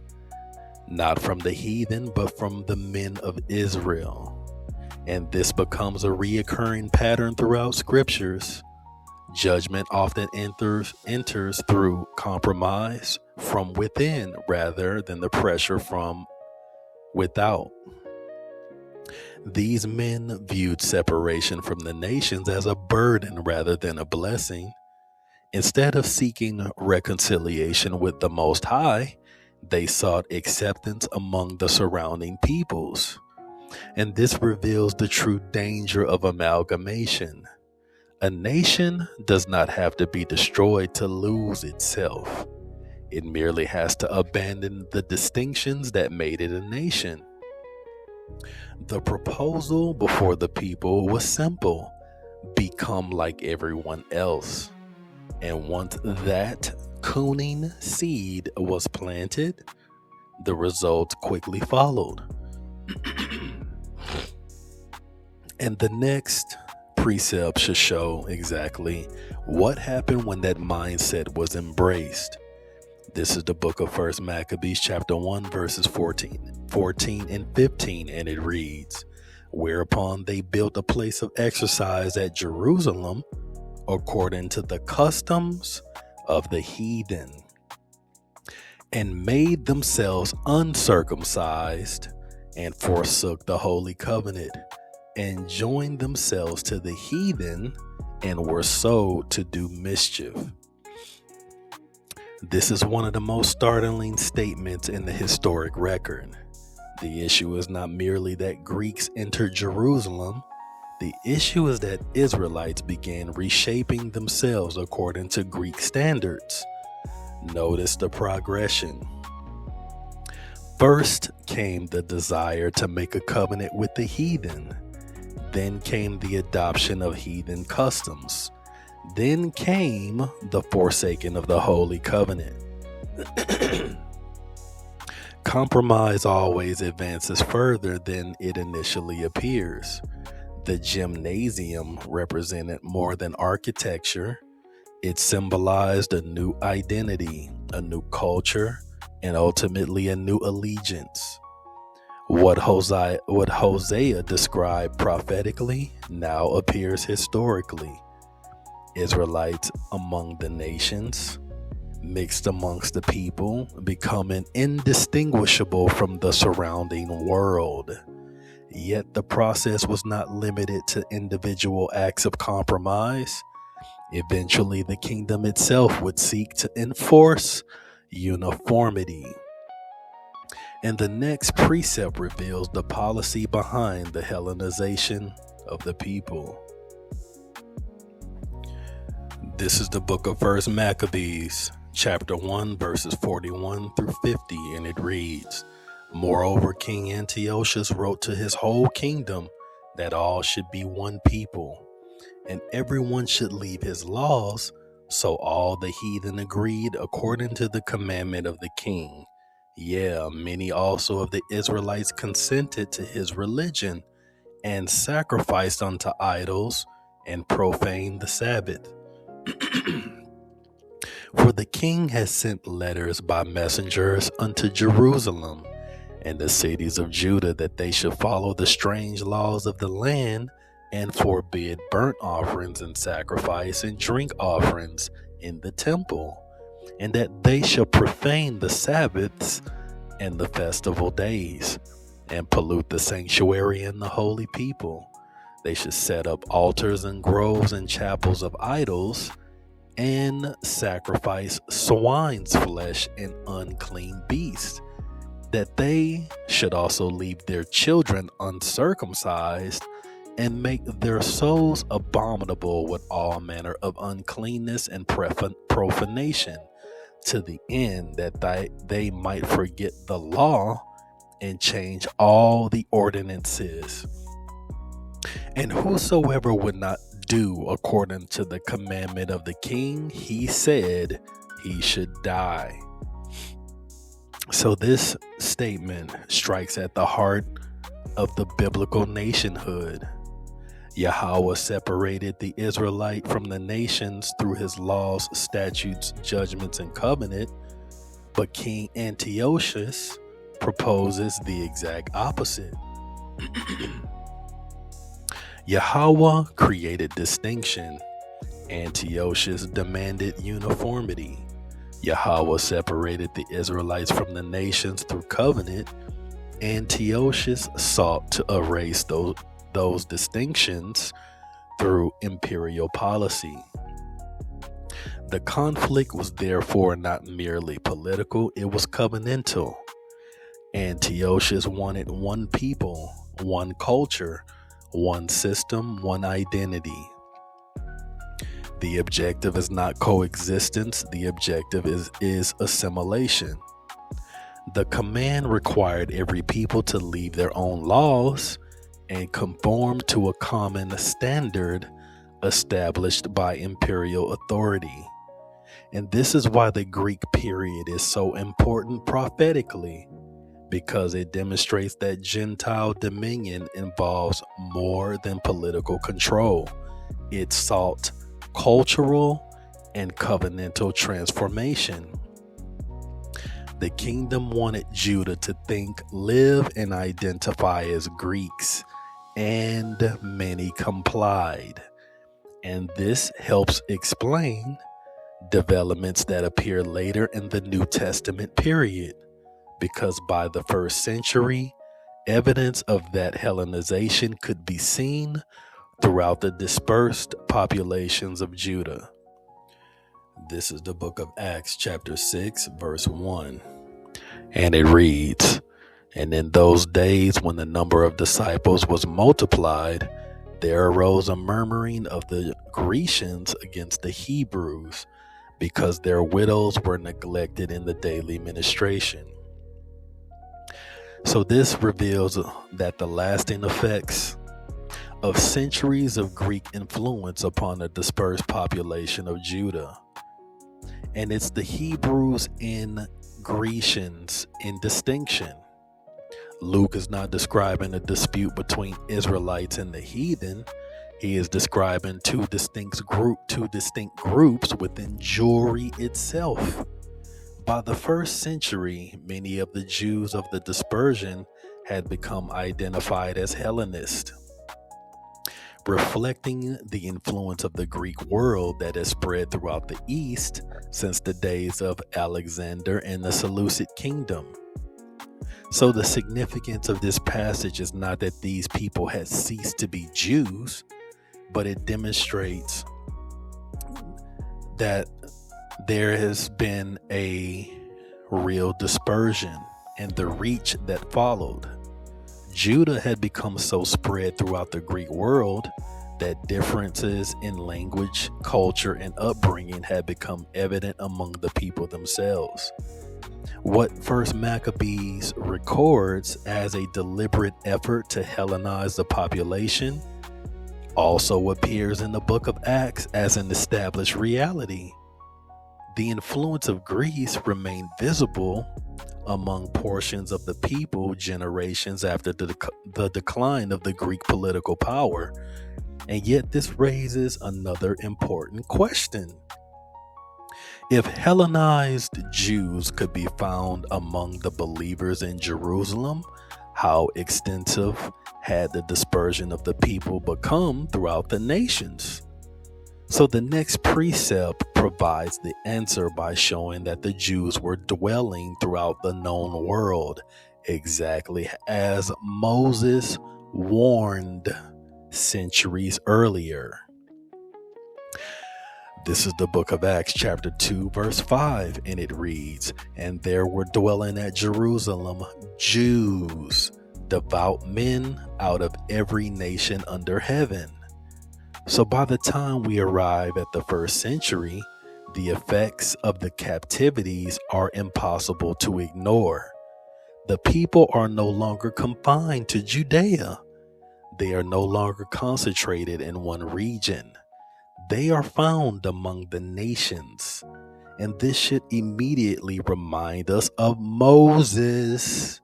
Not from the heathen, but from the men of Israel. And this becomes a reoccurring pattern throughout scriptures. Judgment often enters through compromise from within rather than the pressure from without. These men viewed separation from the nations as a burden rather than a blessing. Instead of seeking reconciliation with the Most High, they sought acceptance among the surrounding peoples. And this reveals the true danger of amalgamation. A nation does not have to be destroyed to lose itself. It merely has to abandon the distinctions that made it a nation. The proposal before the people was simple: become like everyone else. And once that cooning seed was planted, the results quickly followed. And the next precept should show exactly what happened when that mindset was embraced. This is the book of 1 Maccabees chapter 1 verses 14 and 15, and it reads, "Whereupon they built a place of exercise at Jerusalem according to the customs of the heathen, and made themselves uncircumcised, and forsook the holy covenant, and joined themselves to the heathen, and were so to do mischief." This is one of the most startling statements in the historic record. The issue is not merely that Greeks entered Jerusalem. The issue is that Israelites began reshaping themselves according to Greek standards. Notice the progression. First came the desire to make a covenant with the heathen. Then came the adoption of heathen customs. Then came the forsaking of the holy covenant. Compromise always advances further than it initially appears. The gymnasium represented more than architecture. It symbolized a new identity, a new culture, and ultimately a new allegiance. What Hosea described prophetically now appears historically. Israelites among the nations, mixed amongst the people, becoming indistinguishable from the surrounding world. Yet the process was not limited to individual acts of compromise. Eventually, the kingdom itself would seek to enforce uniformity. And the next precept reveals the policy behind the Hellenization of the people. This is the book of 1 Maccabees, chapter 1, verses 41 through 50, and it reads, "Moreover, King Antiochus wrote to his whole kingdom that all should be one people, and everyone should leave his laws. So all the heathen agreed according to the commandment of the king. Many also of the Israelites consented to his religion, and sacrificed unto idols, and profaned the Sabbath. For the king has sent letters by messengers unto Jerusalem and the cities of Judah, that they should follow the strange laws of the land, and forbid burnt offerings and sacrifice and drink offerings in the temple, and that they shall profane the Sabbaths and the festival days, and pollute the sanctuary and the holy people. They should set up altars and groves and chapels of idols, and sacrifice swine's flesh and unclean beasts, that they should also leave their children uncircumcised and make their souls abominable with all manner of uncleanness and profanation, to the end that they might forget the law and change all the ordinances. And whosoever would not do according to the commandment of the king, he said he should die. So this statement strikes at the heart of the biblical nationhood. Yahweh separated the Israelite from the nations through his laws, statutes, judgments, and covenant, but King Antiochus proposes the exact opposite. Yahweh created distinction. Antiochus demanded uniformity. Yahweh separated the Israelites from the nations through covenant. Antiochus sought to erase those distinctions through imperial policy. The conflict was therefore not merely political, it was covenantal. Antiochus wanted one people, one culture, one system, one identity. The objective is not coexistence, the objective is assimilation. The command required every people to leave their own laws and conform to a common standard established by imperial authority. And this is why the Greek period is so important prophetically, because it demonstrates that Gentile dominion involves more than political control. It sought cultural and covenantal transformation. The kingdom wanted Judah to think, live, and identify as Greeks, and many complied. And this helps explain developments that appear later in the New Testament period, because by the first century, evidence of that Hellenization could be seen throughout the dispersed populations of Judah. This is the book of Acts, chapter 6, verse 1. And it reads, "And in those days when the number of disciples was multiplied, there arose a murmuring of the Grecians against the Hebrews, because their widows were neglected in the daily ministration." So this reveals that the lasting effects of centuries of Greek influence upon the dispersed population of Judah. And it's the Hebrews and Grecians in distinction. Luke is not describing a dispute between Israelites and the heathen. He is describing two distinct groups within Jewry itself. By the first century, many of the Jews of the dispersion had become identified as Hellenists, reflecting the influence of the Greek world that has spread throughout the East since the days of Alexander and the Seleucid kingdom. So the significance of this passage is not that these people had ceased to be Jews, but it demonstrates that there has been a real dispersion and the reach that followed. Judah had become so spread throughout the Greek world that differences in language, culture, and upbringing had become evident among the people themselves. What First Maccabees records as a deliberate effort to Hellenize the population also appears in the book of Acts as an established reality. The influence of Greece remained visible among portions of the people generations after the decline of the Greek political power. And yet this raises another important question. If Hellenized Jews could be found among the believers in Jerusalem, how extensive had the dispersion of the people become throughout the nations? So the next precept provides the answer by showing that the Jews were dwelling throughout the known world, exactly as Moses warned centuries earlier. This is the book of Acts, chapter 2, verse 5, and it reads, "And there were dwelling at Jerusalem Jews, devout men out of every nation under heaven." So by the time we arrive at the first century, the effects of the captivities are impossible to ignore. The people are no longer confined to Judea. They are no longer concentrated in one region. They are found among the nations. And this should immediately remind us of Moses.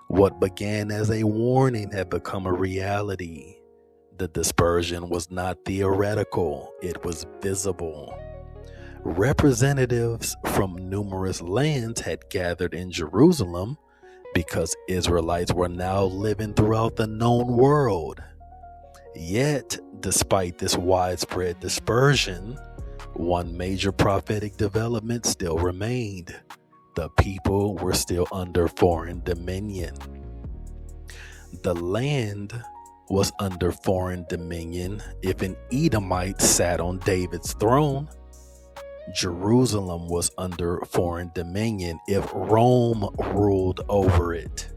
What began as a warning had become a reality. The dispersion was not theoretical, it was visible. Representatives from numerous lands had gathered in Jerusalem because Israelites were now living throughout the known world. Yet, despite this widespread dispersion, one major prophetic development still remained. The people were still under foreign dominion. The land was under foreign dominion if an Edomite sat on David's throne. Jerusalem was under foreign dominion if Rome ruled over it.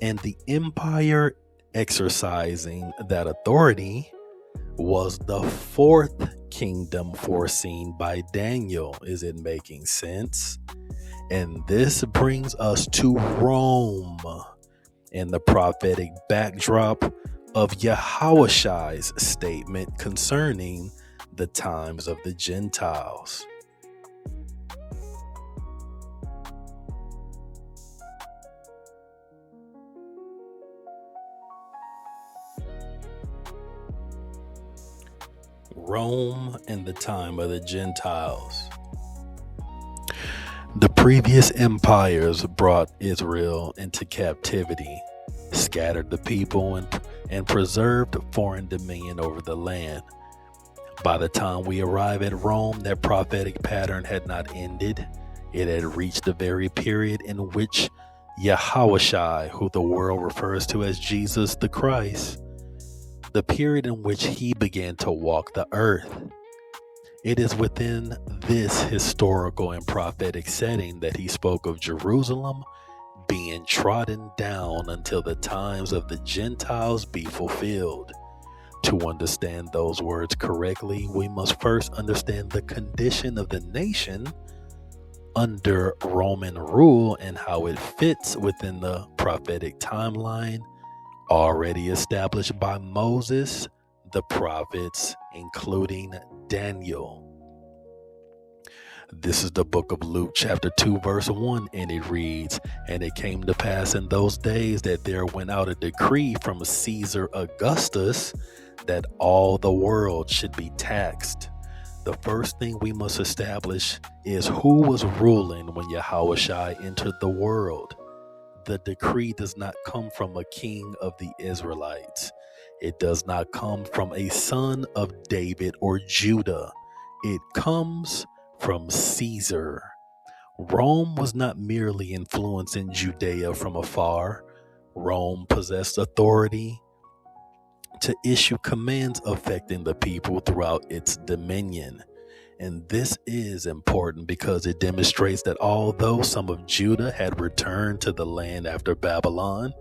And the empire exercising that authority was the fourth kingdom foreseen by Daniel. Is it making sense? And this brings us to Rome and the prophetic backdrop of Yahawashi's statement concerning the times of the Gentiles. Rome and the time of the Gentiles. The previous empires brought Israel into captivity, scattered the people, and preserved foreign dominion over the land. By the time we arrive at Rome, that prophetic pattern had not ended. It had reached the very period in which Yahawashi, who the world refers to as Jesus the Christ, the period in which he began to walk the earth. It is within this historical and prophetic setting that he spoke of Jerusalem being trodden down until the times of the Gentiles be fulfilled. To understand those words correctly, we must first understand the condition of the nation under Roman rule and how it fits within the prophetic timeline already established by Moses, the prophets, including Daniel. This is the book of Luke, chapter 2, verse 1, and it reads, "And it came to pass in those days that there went out a decree from Caesar Augustus that all the world should be taxed." The first thing we must establish is who was ruling when Yahawashi entered the world. The decree does not come from a king of the Israelites. It does not come from a son of David or Judah. It comes from Caesar. Rome was not merely influencing Judea from afar. Rome possessed authority to issue commands affecting the people throughout its dominion. And this is important because it demonstrates that although some of Judah had returned to the land after Babylon,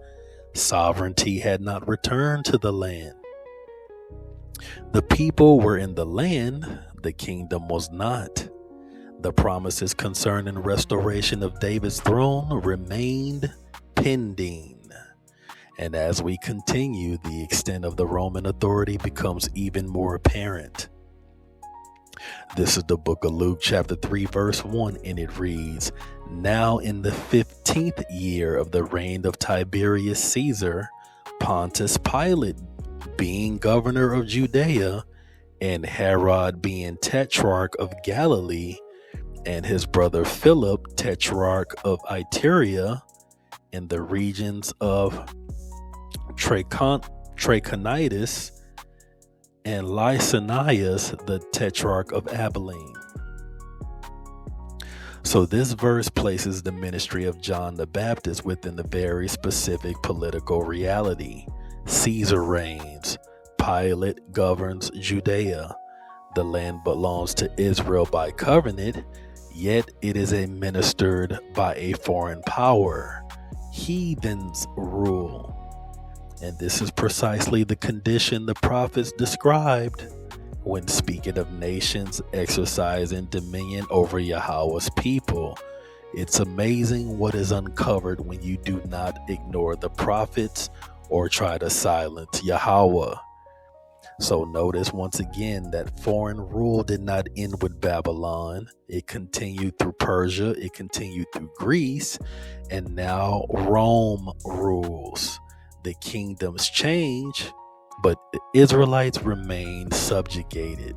sovereignty had not returned to the land. The people were in the land, the kingdom was not. The promises concerning restoration of David's throne remained pending. And as we continue, the extent of the Roman authority becomes even more apparent. This is the book of Luke, chapter 3, verse 1, and it reads, "Now in the 15th year of the reign of Tiberius Caesar, Pontius Pilate being governor of Judea, and Herod being tetrarch of Galilee, and his brother Philip, tetrarch of Iturea, in the regions of Trachonitis, and Lysanias, the tetrarch of Abilene." So this verse places the ministry of John the Baptist within the very specific political reality. Caesar reigns. Pilate governs Judea. The land belongs to Israel by covenant, yet it is administered by a foreign power. Heathens rule. And this is precisely the condition the prophets described when speaking of nations exercising dominion over Yahweh's people. It's amazing what is uncovered when you do not ignore the prophets or try to silence Yahweh. So notice once again that foreign rule did not end with Babylon. It continued through Persia, it continued through Greece, and now Rome rules. The kingdoms change, but the Israelites remain subjugated.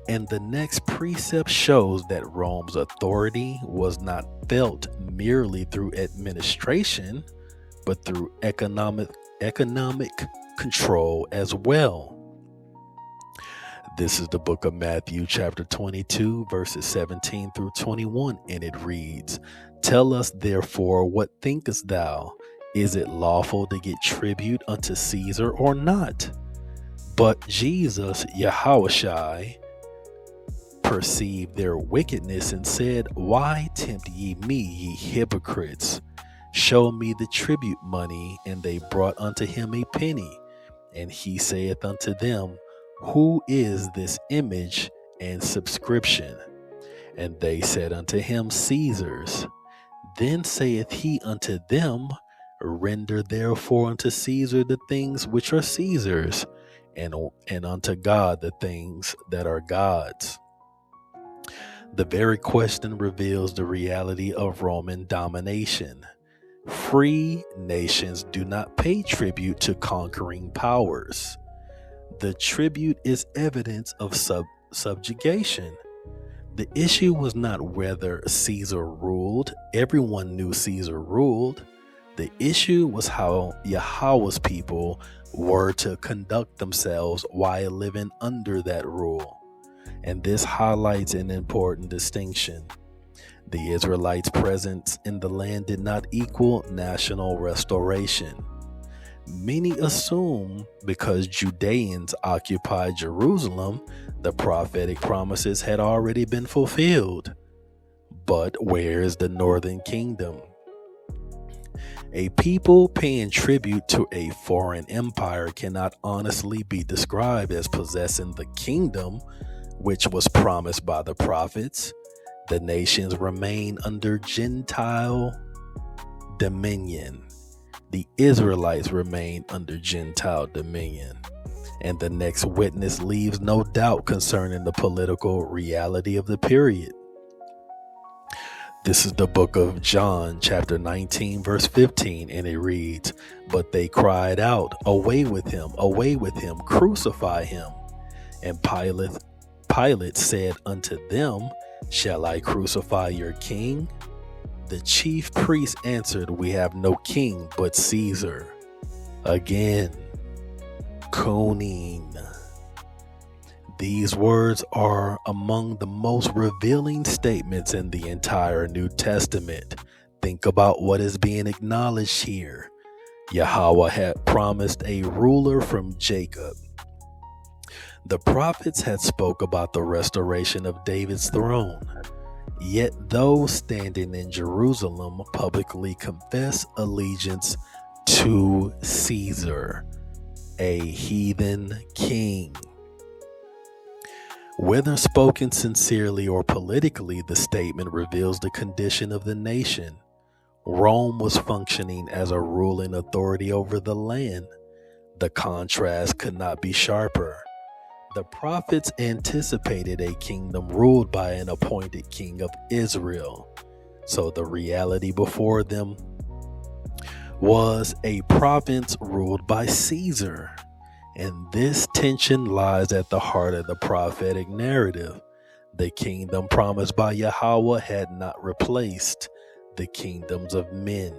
And the next precept shows that Rome's authority was not felt merely through administration, but through economic control as well. This is the book of Matthew chapter 22 verses 17 through 21, and it reads, "Tell us therefore, what thinkest thou? Is it lawful to get tribute unto Caesar or not?" But Jesus, Yahawashi, perceived their wickedness and said, "Why tempt ye me, ye hypocrites? Show me the tribute money." And they brought unto him a penny. And he saith unto them, "Who is this image and subscription?" And they said unto him, "Caesar's." Then saith he unto them, "Render therefore unto Caesar the things which are Caesar's, and unto God the things that are God's." The very question reveals the reality of Roman domination. Free nations do not pay tribute to conquering powers. The tribute is evidence of subjugation. The issue was not whether Caesar ruled. Everyone knew Caesar ruled. The issue was how Yahweh's people were to conduct themselves while living under that rule. And this highlights an important distinction. The Israelites' presence in the land did not equal national restoration. Many assume because Judeans occupied Jerusalem, the prophetic promises had already been fulfilled. But where is the northern kingdom? A people paying tribute to a foreign empire cannot honestly be described as possessing the kingdom which was promised by the prophets. The nations remain under Gentile dominion. The Israelites remain under Gentile dominion. And the next witness leaves no doubt concerning the political reality of the period. This is the book of John, chapter 19, verse 15, and it reads, "But they cried out, away with him, crucify him. And Pilate said unto them, Shall I crucify your king? The chief priests answered, We have no king but Caesar." Again, cooning. These words are among the most revealing statements in the entire New Testament. Think about what is being acknowledged here. Yahweh had promised a ruler from Jacob. The prophets had spoke about the restoration of David's throne. Yet those standing in Jerusalem publicly confess allegiance to Caesar, a heathen king. Whether spoken sincerely or politically, the statement reveals the condition of the nation. Rome was functioning as a ruling authority over the land. The contrast could not be sharper. The prophets anticipated a kingdom ruled by an appointed king of Israel. So the reality before them was a province ruled by Caesar. And this tension lies at the heart of the prophetic narrative. The kingdom promised by Yahweh had not replaced the kingdoms of men.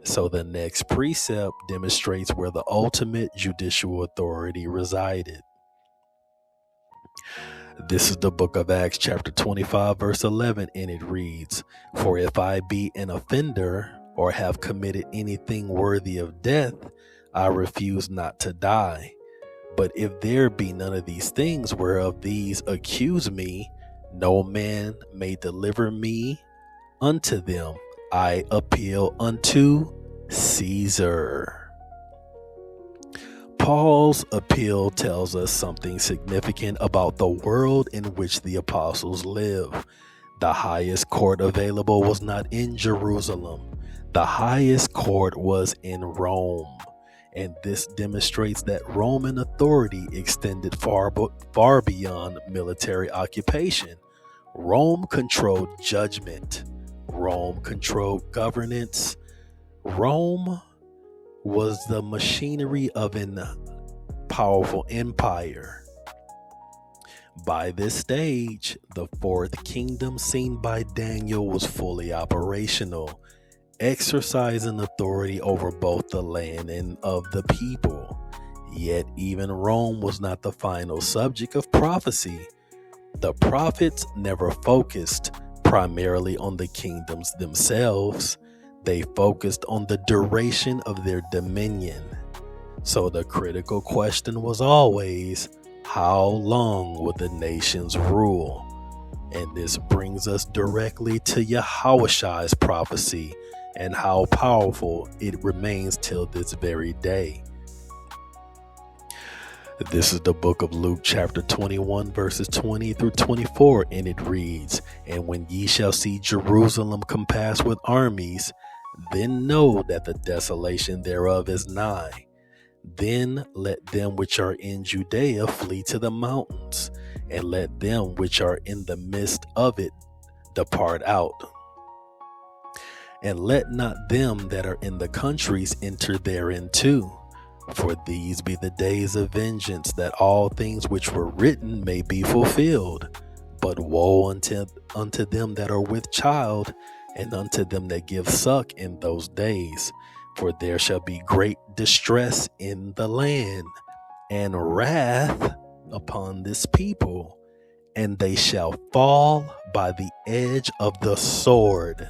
So the next precept demonstrates where the ultimate judicial authority resided. This is the book of Acts chapter 25 verse 11, and it reads, "For if I be an offender or have committed anything worthy of death, I refuse not to die. But if there be none of these things whereof these accuse me, no man may deliver me unto them. I appeal unto Caesar. Paul's appeal tells us something significant about the world in which the apostles live. The highest court available was not in Jerusalem. The highest court was in Rome. And this demonstrates that Roman authority extended far beyond military occupation. Rome controlled judgment. Rome controlled governance. Rome was the machinery of an powerful empire. By this stage, the fourth kingdom seen by Daniel was fully operational, exercising authority over both the land and of the people. Yet even Rome was not the final subject of prophecy. The prophets never focused primarily on the kingdoms themselves. They focused on the duration of their dominion. So the critical question was always, how long would the nations rule? And this brings us directly to Yahawashi's prophecy and how powerful it remains till this very day. This is the book of Luke chapter 21 verses 20 through 24, and it reads, "And when ye shall see Jerusalem compassed with armies, then know that the desolation thereof is nigh. Then let them which are in Judea flee to the mountains, and let them which are in the midst of it depart out. And let not them that are in the countries enter therein too. For these be the days of vengeance, that all things which were written may be fulfilled. But woe unto them that are with child, and unto them that give suck in those days. For there shall be great distress in the land, and wrath upon this people, and they shall fall by the edge of the sword,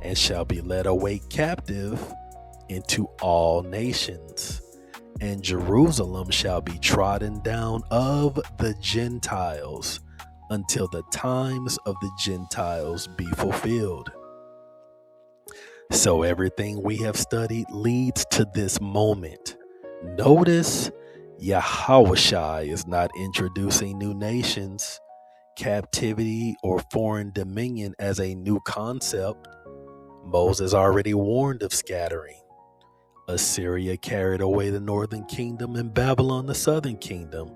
and shall be led away captive into all nations. And Jerusalem shall be trodden down of the Gentiles, until the times of the Gentiles be fulfilled." So everything we have studied leads to this moment. Notice Yahawashi is not introducing new nations, captivity, or foreign dominion as a new concept. Moses already warned of scattering. Assyria carried away the northern kingdom and Babylon the southern kingdom.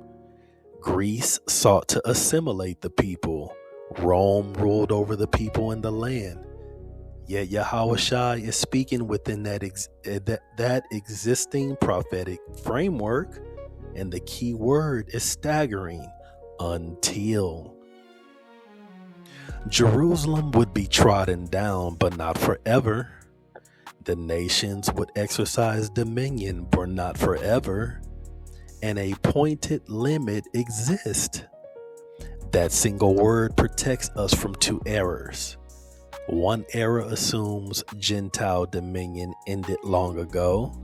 Greece sought to assimilate the people. Rome ruled over the people in the land. Yet Yahawashi is speaking within that existing prophetic framework, and the key word is staggering: until. Jerusalem would be trodden down, but not forever. The nations would exercise dominion, but not forever. And a pointed limit exists. That single word protects us from two errors. One error assumes Gentile dominion ended long ago.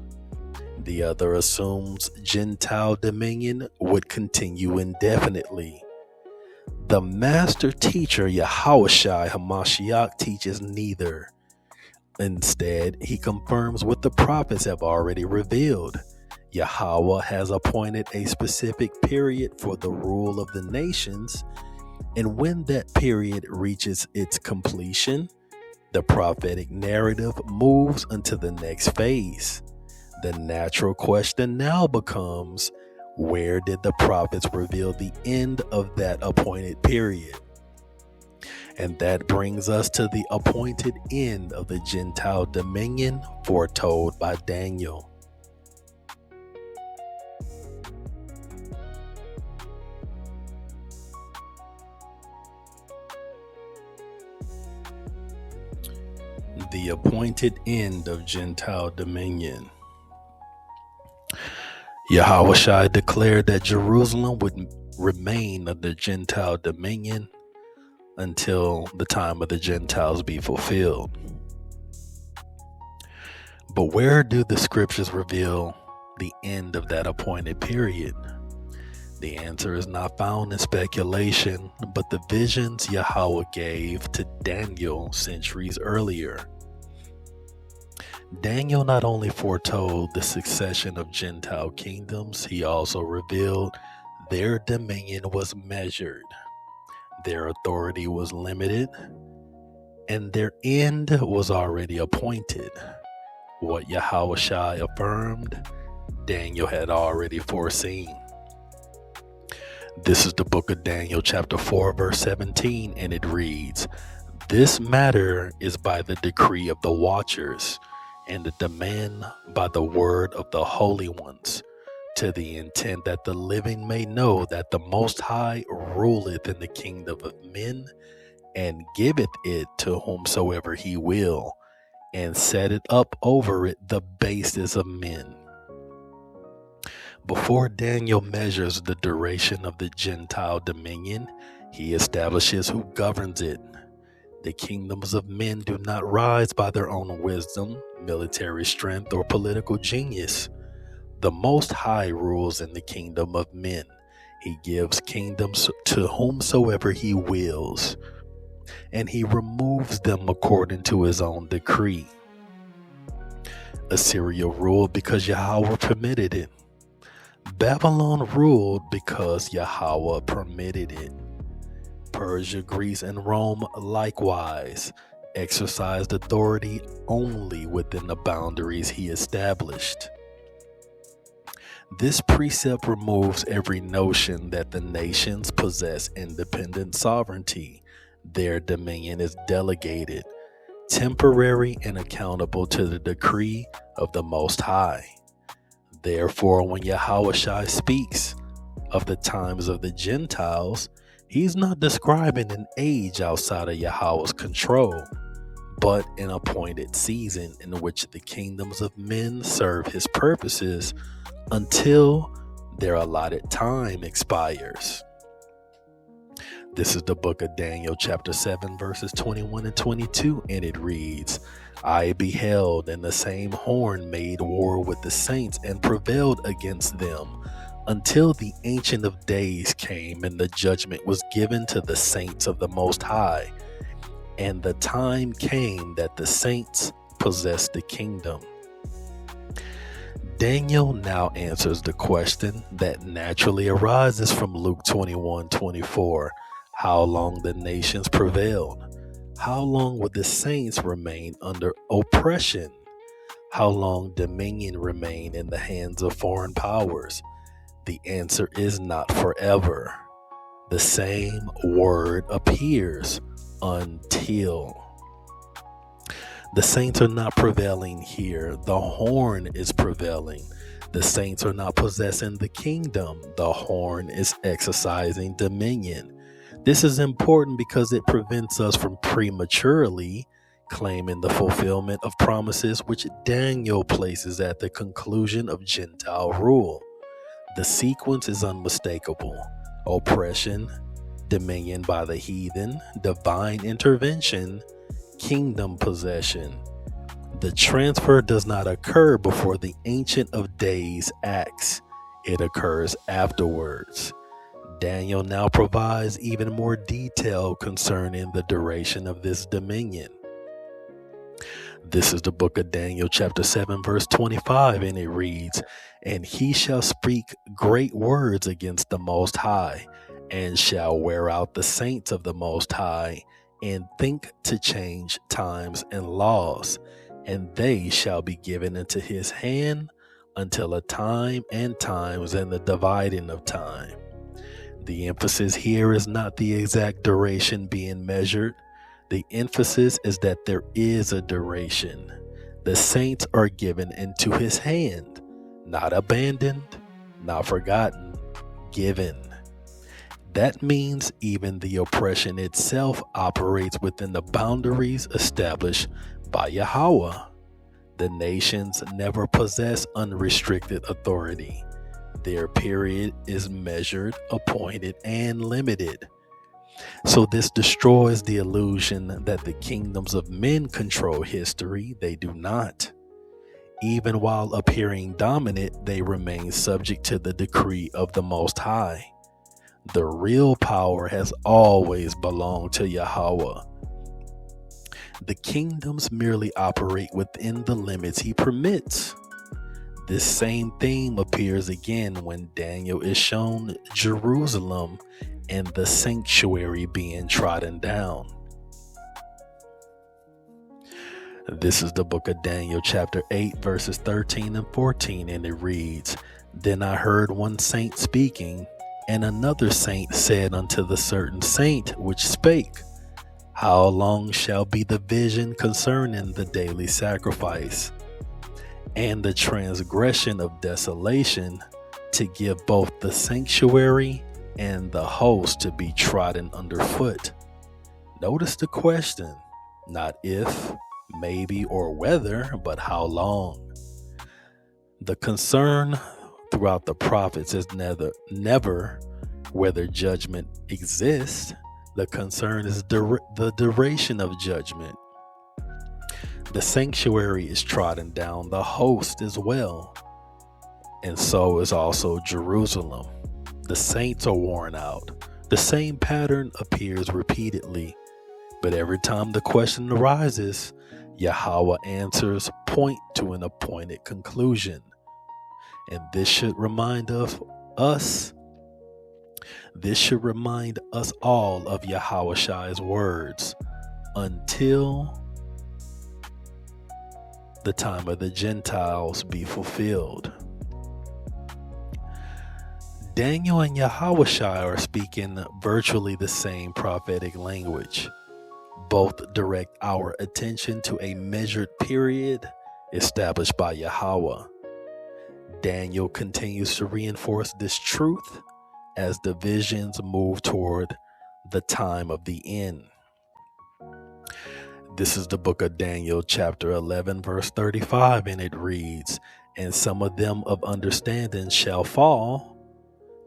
The other assumes Gentile dominion would continue indefinitely. The master teacher Yahawashi HaMashiach teaches neither. Instead, he confirms what the prophets have already revealed. Yahweh has appointed a specific period for the rule of the nations, and when that period reaches its completion, the prophetic narrative moves into the next phase. The natural question now becomes, where did the prophets reveal the end of that appointed period? And that brings us to the appointed end of the Gentile dominion foretold by Daniel. The appointed end of Gentile dominion. Yahawashi declared that Jerusalem would remain under Gentile dominion until the time of the Gentiles be fulfilled. But where do the scriptures reveal the end of that appointed period? The answer is not found in speculation, but the visions Yahweh gave to Daniel centuries earlier. Daniel not only foretold the succession of Gentile kingdoms, he also revealed their dominion was measured, their authority was limited, and their end was already appointed. What Yahawashi affirmed, Daniel had already foreseen. This is the book of Daniel chapter 4 verse 17, and it reads, "This matter is by the decree of the watchers, and the demand by the word of the holy ones, to the intent that the living may know that the Most High ruleth in the kingdom of men, and giveth it to whomsoever he will, and setteth up over it the basis of men." Before Daniel measures the duration of the Gentile dominion, he establishes who governs it. The kingdoms of men do not rise by their own wisdom, military strength, or political genius. The Most High rules in the kingdom of men. He gives kingdoms to whomsoever he wills, and he removes them according to his own decree. Assyria ruled because Yahweh permitted it. Babylon ruled because Yahweh permitted it. Persia, Greece, and Rome likewise exercised authority only within the boundaries he established. This precept removes every notion that the nations possess independent sovereignty. Their dominion is delegated, temporary, and accountable to the decree of the Most High. Therefore, when Yahawashi speaks of the times of the Gentiles, he's not describing an age outside of Yahweh's control, but an appointed season in which the kingdoms of men serve his purposes until their allotted time expires. This is the book of Daniel chapter 7 verses 21 and 22, and it reads, "I beheld, and the same horn made war with the saints and prevailed against them until the Ancient of Days came, and the judgment was given to the saints of the Most High. And the time came that the saints possessed the kingdom." Daniel now answers the question that naturally arises from Luke 21:24. How long the nations prevailed? How long would the saints remain under oppression? How long dominion remain in the hands of foreign powers? The answer is not forever. The same word appears, until. The saints are not prevailing here. The horn is prevailing. The saints are not possessing the kingdom. The horn is exercising dominion. This is important because it prevents us from prematurely claiming the fulfillment of promises which Daniel places at the conclusion of Gentile rule. The sequence is unmistakable: oppression, dominion by the heathen, divine intervention, kingdom possession. The transfer does not occur before the Ancient of Days acts. It occurs afterwards. Daniel now provides even more detail concerning the duration of this dominion. This is the book of Daniel chapter 7 verse 25, and it reads, "And he shall speak great words against the Most High, and shall wear out the saints of the Most High, and think to change times and laws, and they shall be given into his hand until a time and times and the dividing of time." The emphasis here is not the exact duration being measured. The emphasis is that there is a duration. The saints are given into his hand, not abandoned, not forgotten, given. That means even the oppression itself operates within the boundaries established by Yahweh. The nations never possess unrestricted authority. Their period is measured, appointed, and limited. So this destroys the illusion that the kingdoms of men control history. They do not. Even while appearing dominant, they remain subject to the decree of the Most High. The real power has always belonged to Yahweh. The kingdoms merely operate within the limits he permits. This same theme appears again when Daniel is shown Jerusalem and the sanctuary being trodden down. This is the book of Daniel chapter 8 verses 13 and 14, and it reads, "Then I heard one saint speaking, and another saint said unto the certain saint which spake, How long shall be the vision concerning the daily sacrifice, and the transgression of desolation, to give both the sanctuary and the host to be trodden underfoot?" Notice the question, not if, maybe, or whether, but how long. The concern throughout the prophets is never whether judgment exists. The concern is the duration of judgment. The sanctuary is trodden down, the host as well, and so is also Jerusalem. The saints are worn out. The same pattern appears repeatedly, but every time the question arises, Yahweh answers point to an appointed conclusion. And this should remind us all of Yahawashi's words, until the time of the Gentiles be fulfilled. Daniel and Yahawashi are speaking virtually the same prophetic language. Both direct our attention to a measured period established by Yahweh. Daniel continues to reinforce this truth as the visions move toward the time of the end. This is the book of Daniel chapter 11 verse 35, and it reads, "And some of them of understanding shall fall,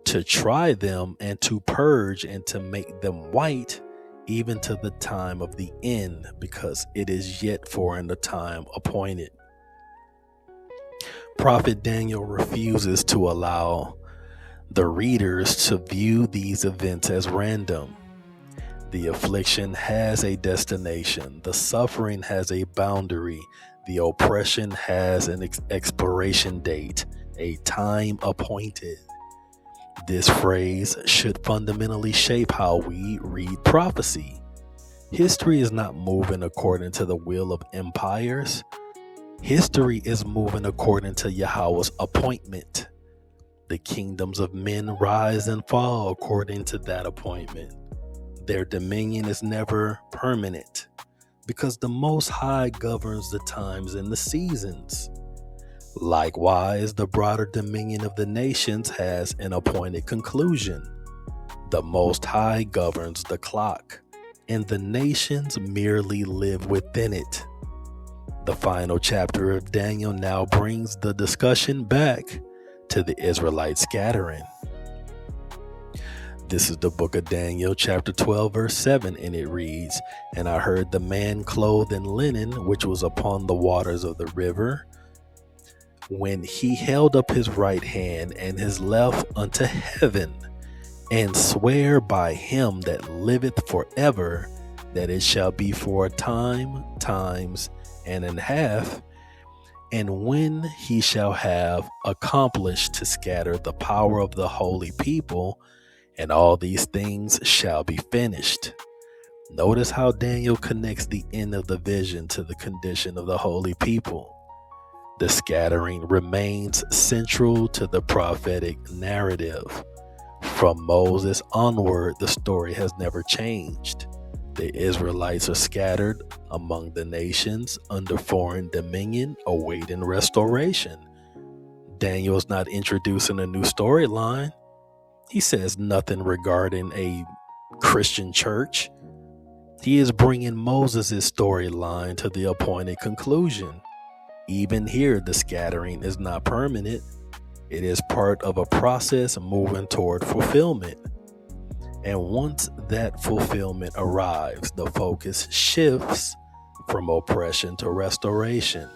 to try them and to purge and to make them white, even to the time of the end, because it is yet for in the time appointed." Prophet Daniel refuses to allow the readers to view these events as random. The affliction has a destination. The suffering has a boundary. The oppression has an expiration date, a time appointed. This phrase should fundamentally shape how we read prophecy. History is not moving according to the will of empires. History is moving according to Yahweh's appointment. The kingdoms of men rise and fall according to that appointment. Their dominion is never permanent, because the Most High governs the times and the seasons. Likewise, the broader dominion of the nations has an appointed conclusion. The Most High governs the clock, and the nations merely live within it. The final chapter of Daniel now brings the discussion back to the Israelite scattering. This is the book of Daniel chapter 12 verse 7, and it reads, "And I heard the man clothed in linen, which was upon the waters of the river, when he held up his right hand and his left unto heaven, and swear by him that liveth forever, that it shall be for a time, times, and an half, and when he shall have accomplished to scatter the power of the holy people, and all these things shall be finished." Notice how Daniel connects the end of the vision to the condition of the holy people. The scattering remains central to the prophetic narrative. From Moses onward, the story has never changed. The Israelites are scattered among the nations under foreign dominion, awaiting restoration. Daniel is not introducing a new storyline. He says nothing regarding a Christian church. He is bringing Moses' storyline to the appointed conclusion. Even here, the scattering is not permanent. It is part of a process moving toward fulfillment. And once that fulfillment arrives, the focus shifts from oppression to restoration.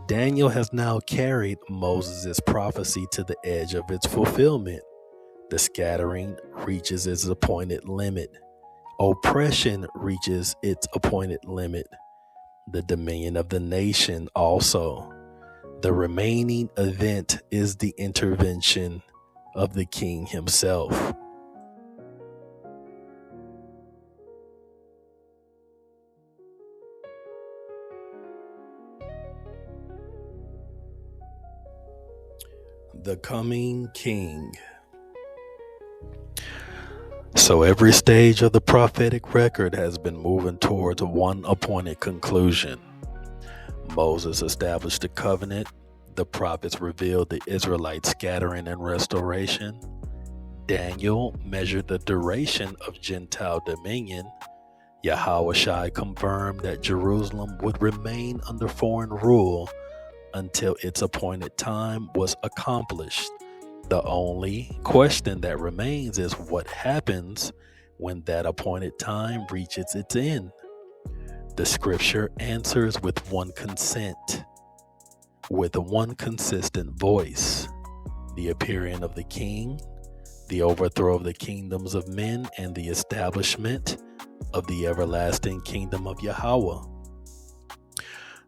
Daniel has now carried Moses' prophecy to the edge of its fulfillment. The scattering reaches its appointed limit. Oppression reaches its appointed limit. The dominion of the nation also. The remaining event is the intervention of the king himself. The coming king. So every stage of the prophetic record has been moving towards one appointed conclusion. Moses established the covenant. The prophets revealed the Israelite scattering and restoration. Daniel measured the duration of Gentile dominion. Yahawashi confirmed that Jerusalem would remain under foreign rule until its appointed time was accomplished. The only question that remains is what happens when that appointed time reaches its end. The scripture answers with one consistent voice: the appearing of the king, the overthrow of the kingdoms of men, and the establishment of the everlasting kingdom of Yahweh.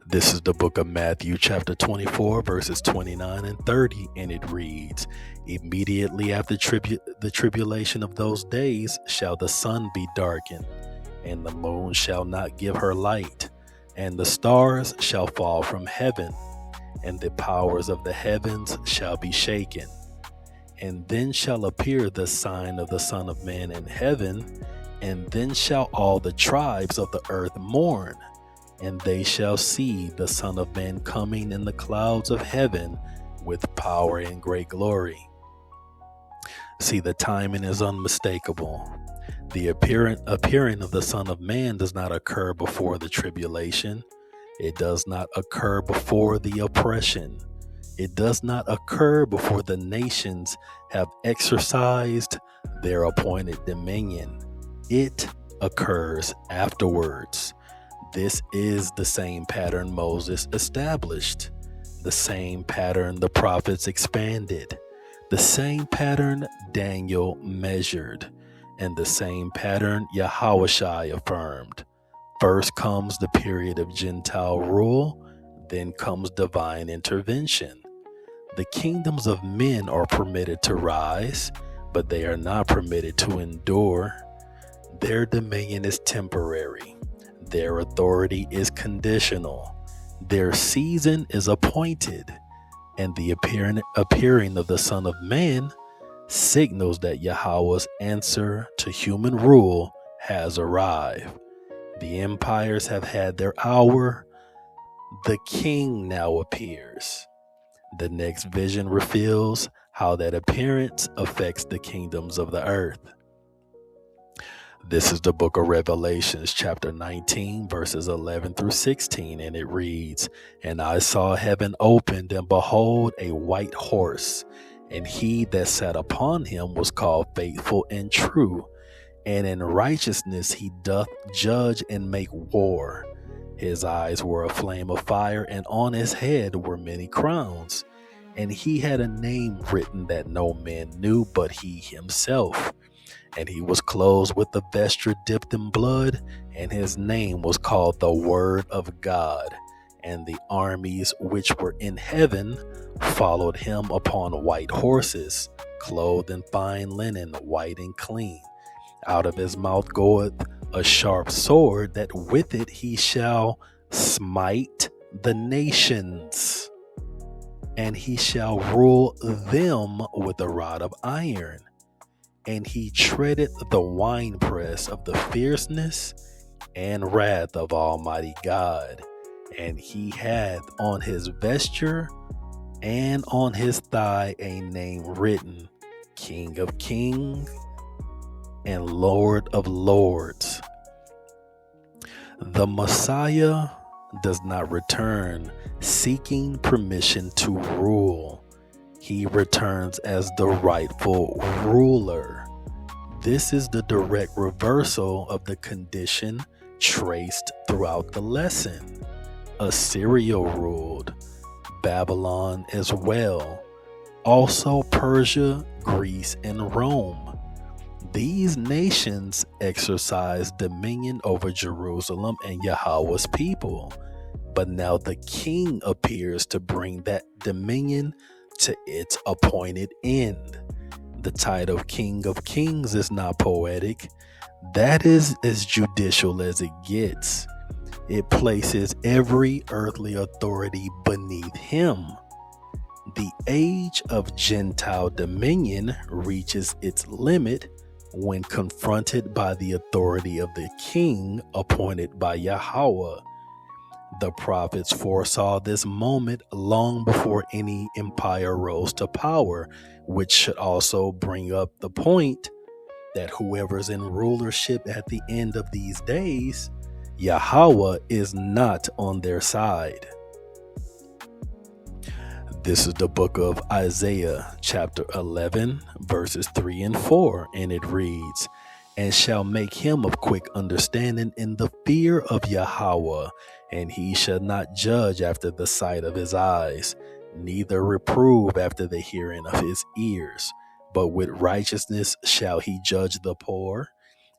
This is the book of Matthew chapter 24 verses 29 and 30, and it reads, "Immediately after the tribulation of those days shall the sun be darkened, and the moon shall not give her light, and the stars shall fall from heaven, and the powers of the heavens shall be shaken. And then shall appear the sign of the Son of Man in heaven, and then shall all the tribes of the earth mourn, and they shall see the Son of Man coming in the clouds of heaven with power and great glory." See, the timing is unmistakable. The appearing of the Son of Man does not occur before the tribulation. It does not occur before the oppression. It does not occur before the nations have exercised their appointed dominion. It occurs afterwards. This is the same pattern Moses established, the same pattern the prophets expanded, the same pattern Daniel measured, and the same pattern Yahawashi affirmed. First comes the period of Gentile rule, then comes divine intervention. The kingdoms of men are permitted to rise, but they are not permitted to endure. Their dominion is temporary. Their authority is conditional. Their season is appointed, and the appearing of the Son of Man signals that Yahweh's answer to human rule has arrived. The empires have had their hour. The king now appears. The next vision reveals how that appearance affects the kingdoms of the earth. This is the book of Revelations, chapter 19, verses 11 through 16, and it reads, "And I saw heaven opened, and behold, a white horse, and he that sat upon him was called Faithful and True, and in righteousness he doth judge and make war. His eyes were a flame of fire, and on his head were many crowns, and he had a name written that no man knew but he himself. And he was clothed with a vesture dipped in blood, and his name was called the Word of God. And the armies which were in heaven followed him upon white horses, clothed in fine linen, white and clean. Out of his mouth goeth a sharp sword, that with it he shall smite the nations, and he shall rule them with a rod of iron. And he treaded the winepress of the fierceness and wrath of Almighty God. And he hath on his vesture and on his thigh a name written, King of Kings and Lord of Lords." The Messiah does not return seeking permission to rule. He returns as the rightful ruler. This is the direct reversal of the condition traced throughout the lesson. Assyria ruled, Babylon as well. also Persia, Greece, and Rome. These nations exercised dominion over Jerusalem and Yahweh's people. But now the king appears to bring that dominion to its appointed end. The title King of Kings is not poetic. That is as judicial as it gets. It places every earthly authority beneath him. The age of Gentile dominion reaches its limit when confronted by the authority of the king appointed by Yahweh. The prophets foresaw this moment long before any empire rose to power, which should also bring up the point that whoever's in rulership at the end of these days, Yahweh is not on their side. This is the book of Isaiah, chapter 11, verses 3 and 4, and it reads, "And shall make him of quick understanding in the fear of Yahweh, and he shall not judge after the sight of his eyes, neither reprove after the hearing of his ears. But with righteousness shall he judge the poor,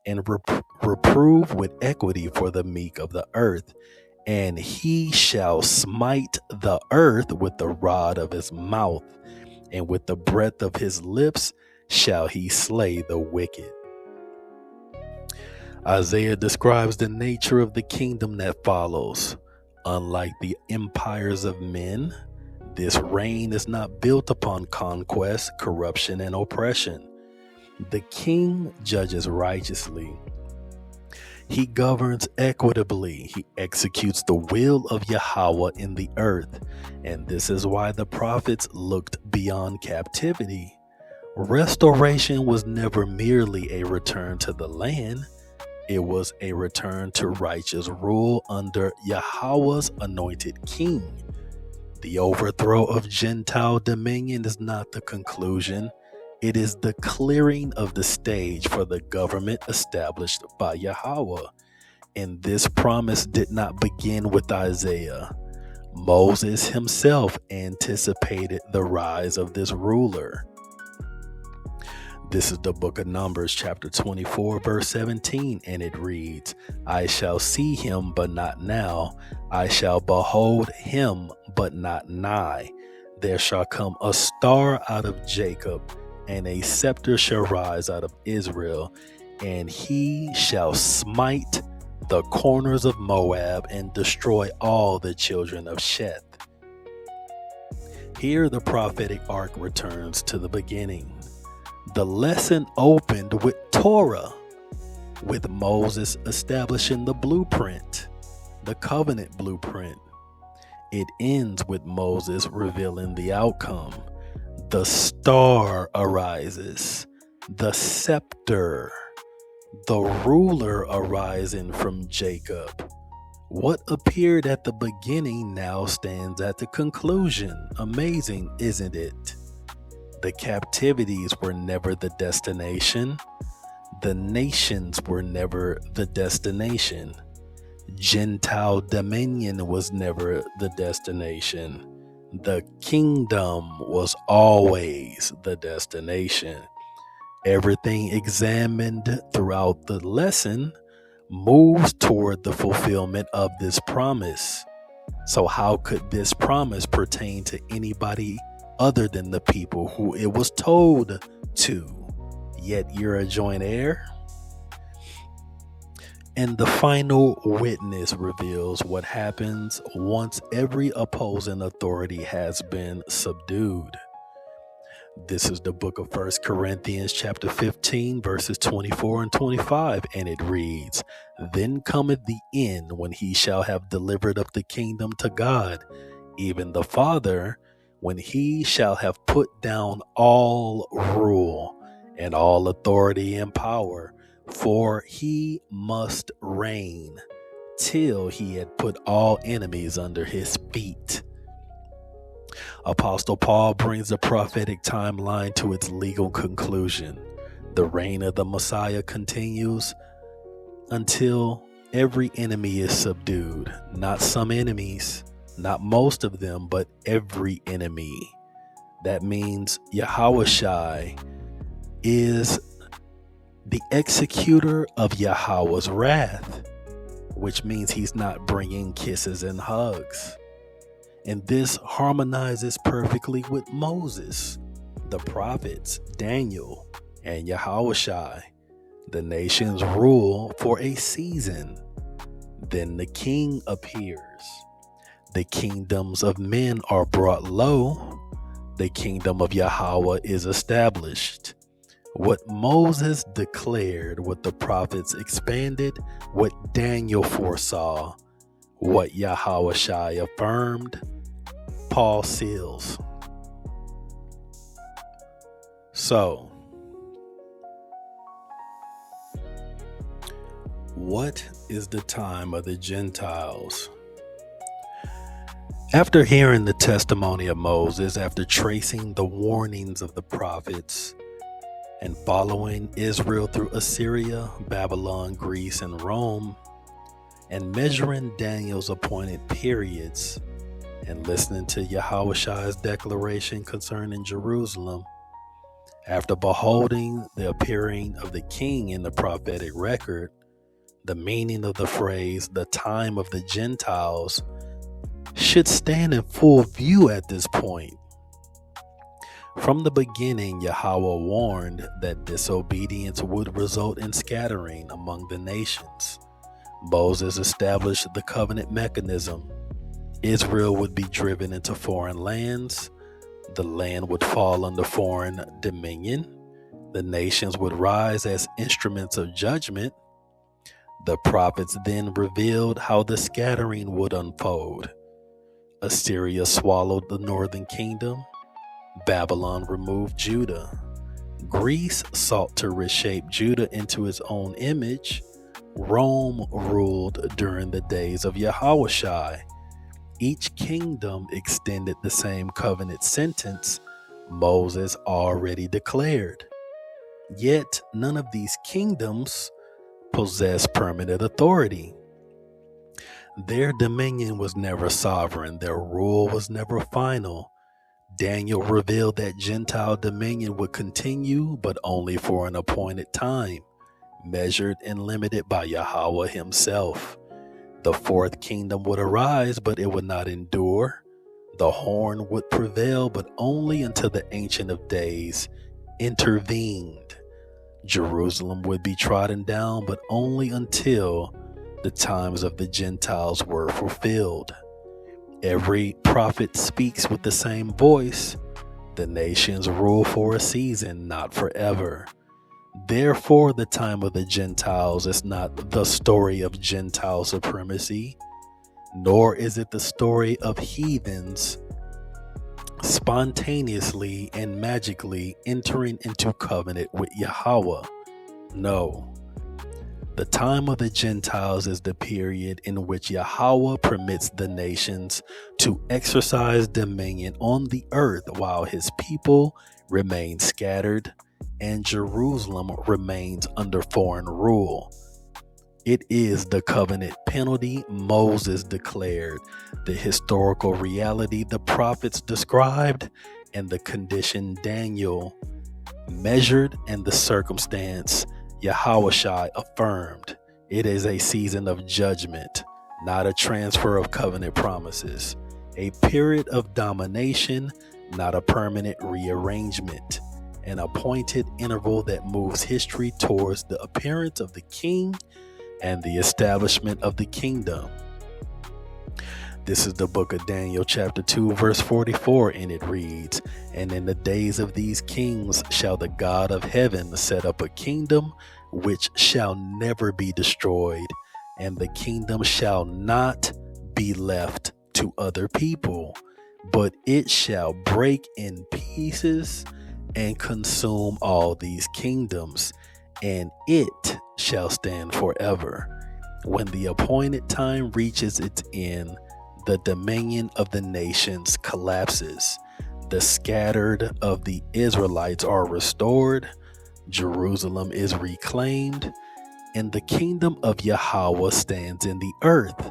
and reprove with equity for the meek of the earth. And he shall smite the earth with the rod of his mouth, and with the breath of his lips shall he slay the wicked." Isaiah describes the nature of the kingdom that follows. Unlike the empires of men, this reign is not built upon conquest, corruption, and oppression. The king judges righteously. He governs equitably. He executes the will of Yahweh in the earth. And this is why the prophets looked beyond captivity. Restoration was never merely a return to the land. It was a return to righteous rule under Yahweh's anointed king. The overthrow of Gentile dominion is not the conclusion. It is the clearing of the stage for the government established by Yahweh. And this promise did not begin with Isaiah. Moses himself anticipated the rise of this ruler. This is the book of Numbers, chapter 24, verse 17, and it reads, "I shall see him, but not now. I shall behold him, but not nigh. There shall come a star out of Jacob, and a scepter shall rise out of Israel, and he shall smite the corners of Moab and destroy all the children of Sheth." Here the prophetic arc returns to the beginning. The lesson opened with Torah, with Moses establishing the blueprint, the covenant blueprint. It ends with Moses revealing the outcome. The star arises, the scepter, the ruler arising from Jacob. What appeared at the beginning now stands at the conclusion. Amazing, isn't it? The captivities were never the destination. The nations were never the destination. Gentile dominion was never the destination. The kingdom was always the destination. Everything examined throughout the lesson moves toward the fulfillment of this promise. So how could this promise pertain to anybody other than the people who it was told to? Yet you're a joint heir. And the final witness reveals what happens once every opposing authority has been subdued. This is the book of 1 Corinthians chapter 15, verses 24 and 25, and it reads, "Then cometh the end, when he shall have delivered up the kingdom to God, even the Father, when he shall have put down all rule and all authority and power, for he must reign till he had put all enemies under his feet." Apostle Paul brings the prophetic timeline to its legal conclusion. The reign of the Messiah continues until every enemy is subdued. Not some enemies, not most of them, but every enemy. That means Yahawashi is the executor of Yahweh's wrath, which means he's not bringing kisses and hugs. And this harmonizes perfectly with Moses, the prophets, Daniel, and Yahawashi. The nations rule for a season. Then the king appears. The kingdoms of men are brought low. The kingdom of Yahweh is established. What Moses declared, what the prophets expanded, what Daniel foresaw, what Yahawashi affirmed, Paul seals. So, what is the time of the Gentiles? After hearing the testimony of Moses, after tracing the warnings of the prophets, and following Israel through Assyria, Babylon, Greece, and Rome, and measuring Daniel's appointed periods, and listening to Yahawashi's declaration concerning Jerusalem, after beholding the appearing of the king in the prophetic record, the meaning of the phrase, the time of the Gentiles, should stand in full view at this point. From the beginning, Yahweh warned that disobedience would result in scattering among the nations. Moses established the covenant mechanism. Israel would be driven into foreign lands. The land would fall under foreign dominion. The nations would rise as instruments of judgment. The prophets then revealed how the scattering would unfold. Assyria swallowed the northern kingdom. Babylon removed Judah. Greece sought to reshape Judah into its own image. Rome ruled during the days of Yahawashi. Each kingdom extended the same covenant sentence Moses already declared. Yet none of these kingdoms possess permanent authority. Their dominion was never sovereign. Their rule was never final. Daniel revealed that Gentile dominion would continue, but only for an appointed time, measured and limited by Yahweh himself. The fourth kingdom would arise, but it would not endure. The horn would prevail, but only until the Ancient of Days intervened. Jerusalem would be trodden down, but only until the times of the Gentiles were fulfilled. Every prophet speaks with the same voice. The nations rule for a season, not forever. Therefore, the time of the Gentiles is not the story of Gentile supremacy, nor is it the story of heathens spontaneously and magically entering into covenant with Yahweh. No. The time of the Gentiles is the period in which Yahweh permits the nations to exercise dominion on the earth while his people remain scattered and Jerusalem remains under foreign rule. It is the covenant penalty Moses declared, the historical reality the prophets described, and the condition Daniel measured, and the circumstance Yahawashi affirmed. It is a season of judgment, not a transfer of covenant promises. A period of domination, not a permanent rearrangement. An appointed interval that moves history towards the appearance of the king and the establishment of the kingdom. This is the book of Daniel chapter 2 verse 44, and it reads, "And in the days of these kings shall the God of heaven set up a kingdom which shall never be destroyed, and the kingdom shall not be left to other people, but it shall break in pieces and consume all these kingdoms, and it shall stand forever. When the appointed time reaches its end, the dominion of the nations collapses. The scattered of the Israelites are restored. Jerusalem is reclaimed, and the kingdom of Yahweh stands in the earth.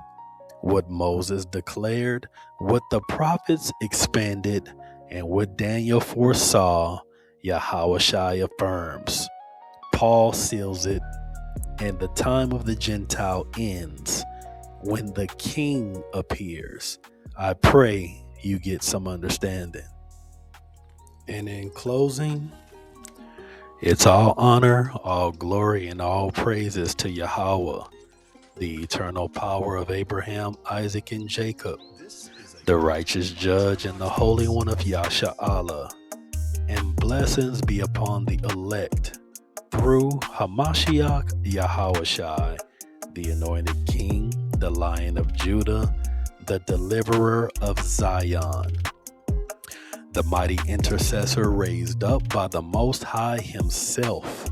What Moses declared, what the prophets expanded, And what Daniel foresaw, Yahawashi affirms. Paul seals it, and the time of the Gentile ends when the King appears. I pray you get some understanding. And in closing, it's all honor, all glory, and all praises to Yahweh, the eternal power of Abraham, Isaac, and Jacob, the righteous judge and the Holy One of Yasha-Allah. And blessings be upon the elect through Hamashiach Yahawashi, the anointed King, the Lion of Judah, the deliverer of Zion, the mighty intercessor raised up by the Most High himself.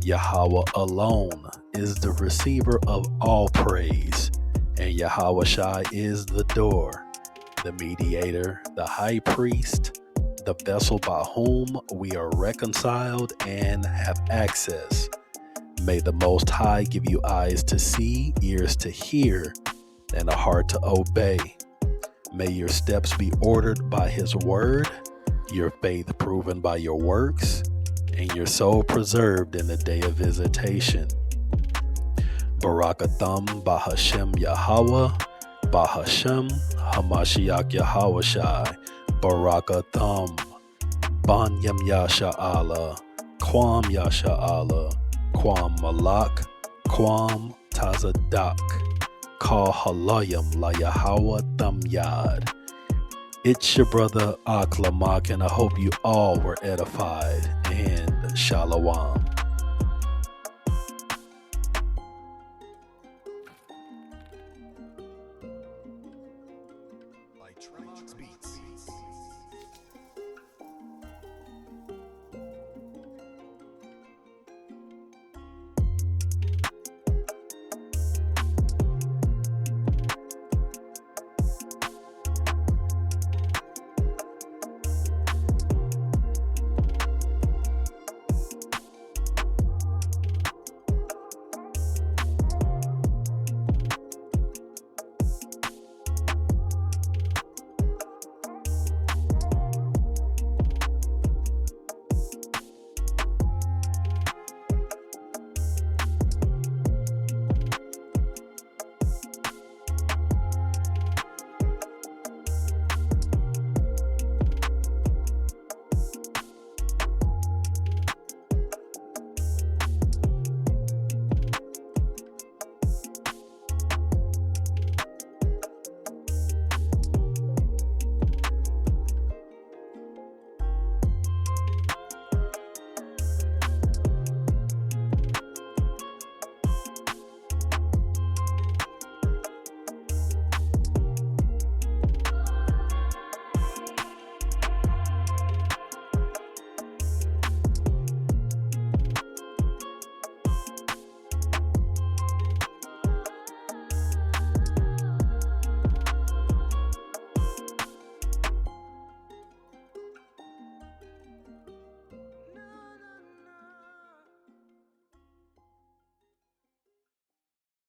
Yahweh alone is the receiver of all praise, and Yahawashi is the door, the mediator, the high priest, the vessel by whom we are reconciled and have access. May the Most High give you eyes to see, ears to hear, and a heart to obey. May your steps be ordered by his word, your faith proven by your works, and your soul preserved in the day of visitation. Barakatham Bahashem Yahweh, Bahashem Hamashiach Yahawashi, Barakatham, Banyam Yasha Allah, Kwam Yasha Allah, Kwam Malak, Kwam Tazadak, Ka Halayam La Yahweh Tham Yad. It's your brother Aklamak, and I hope you all were edified, and Shalom.